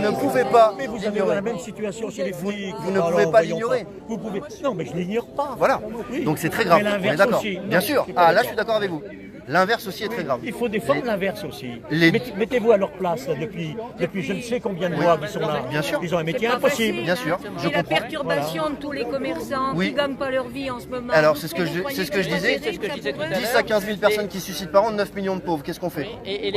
ne pouvez pas. Mais vous avez la même situation chez les flics. Vous ne pouvez pas l'ignorer. Vous pouvez. Non, mais je l'ignore pas. Voilà. Oui. Donc c'est très grave. Mais On est l'inverse d'accord. aussi. Bien sûr. Ah là, je suis d'accord avec vous. L'inverse aussi est très grave. Il faut défendre l'inverse aussi. Mettez-vous à leur place là, depuis je ne sais combien de mois qu'ils sont là. Bien sûr. Ils ont un métier impossible. Bien sûr, je Et la comprends. perturbation de tous les commerçants qui ne gagnent pas leur vie en ce moment. Alors c'est ce que je disais. 10 à 15 000 personnes qui se suicident par an, 9 millions de pauvres. Qu'est-ce qu'on fait?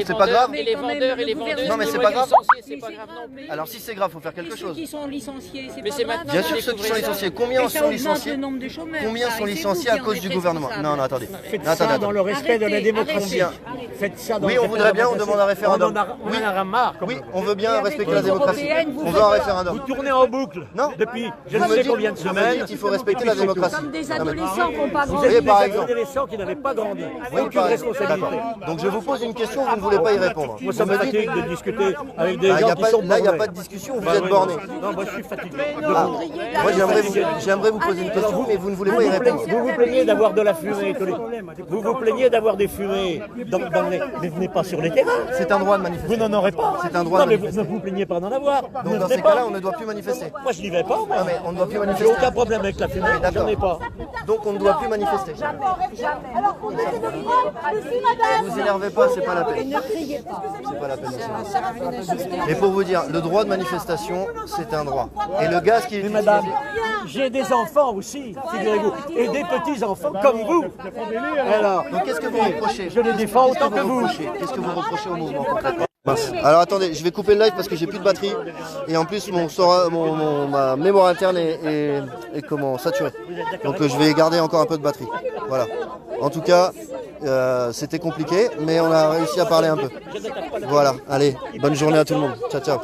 C'est pas grave. Et les vendeurs et les vendeuses. Non mais c'est pas grave. C'est pas grave non plus. Alors si c'est grave, il faut faire quelque chose. Ceux qui sont licenciés, c'est pas grave. Bien sûr, ceux qui sont licenciés. Combien sont licenciés? Combien sont licenciés à cause du gouvernement? Non, attendez. Faites ça dans le respect de la démocratie. Faites ça dans Oui, on voudrait bien, on demande un référendum. On en a marre. Oui, on veut bien respecter la démocratie. On veut un référendum. Vous tournez en boucle depuis je ne sais combien de semaines. Il faut respecter la démocratie. Comme des adolescents qui n'ont pas Vous grandi. êtes par des exemple. adolescents qui n'avaient pas grandi. Oui, Aucune responsabilité. Donc je vous pose une question, vous ne voulez pas y répondre. Moi, ça me fatigue de discuter avec des Là, gens qui sont il n'y a bornés. pas de discussion, vous êtes borné. Non, moi je suis fatigué. Moi j'aimerais vous poser une question, mais vous ne voulez pas y répondre. Vous vous plaignez d'avoir de la fumée. Vous vous plaignez d'avoir des fumées dans les... Mais venez pas sur les terrains. C'est un droit de manifester. Vous n'en aurez pas. C'est un droit non, de mais manifester. vous ne vous plaignez pas d'en avoir. Donc dans ces cas-là, on ne doit plus manifester. Moi je n'y vais pas. Moi. Non mais on ne doit plus J'ai manifester. aucun problème avec la fumée. J'en ai pas. Donc on ne doit plus manifester. Vous énervez pas, c'est pas la peine. C'est pas la peine. Et pour vous dire, le droit de manifestation, c'est un droit. Et le gaz qui est Mais madame, j'ai des enfants aussi, figurez-vous, et des petits-enfants comme vous. Alors, donc qu'est-ce que vous reprochez? Je les défends autant que vous. Qu'est-ce que vous reprochez au mouvement concrètement? Mince. Alors attendez, je vais couper le live parce que j'ai plus de batterie et en plus ma mémoire interne est saturée. Donc je vais garder encore un peu de batterie. Voilà. En tout cas, c'était compliqué, mais on a réussi à parler un peu. Voilà. Allez, bonne journée à tout le monde. Ciao, ciao.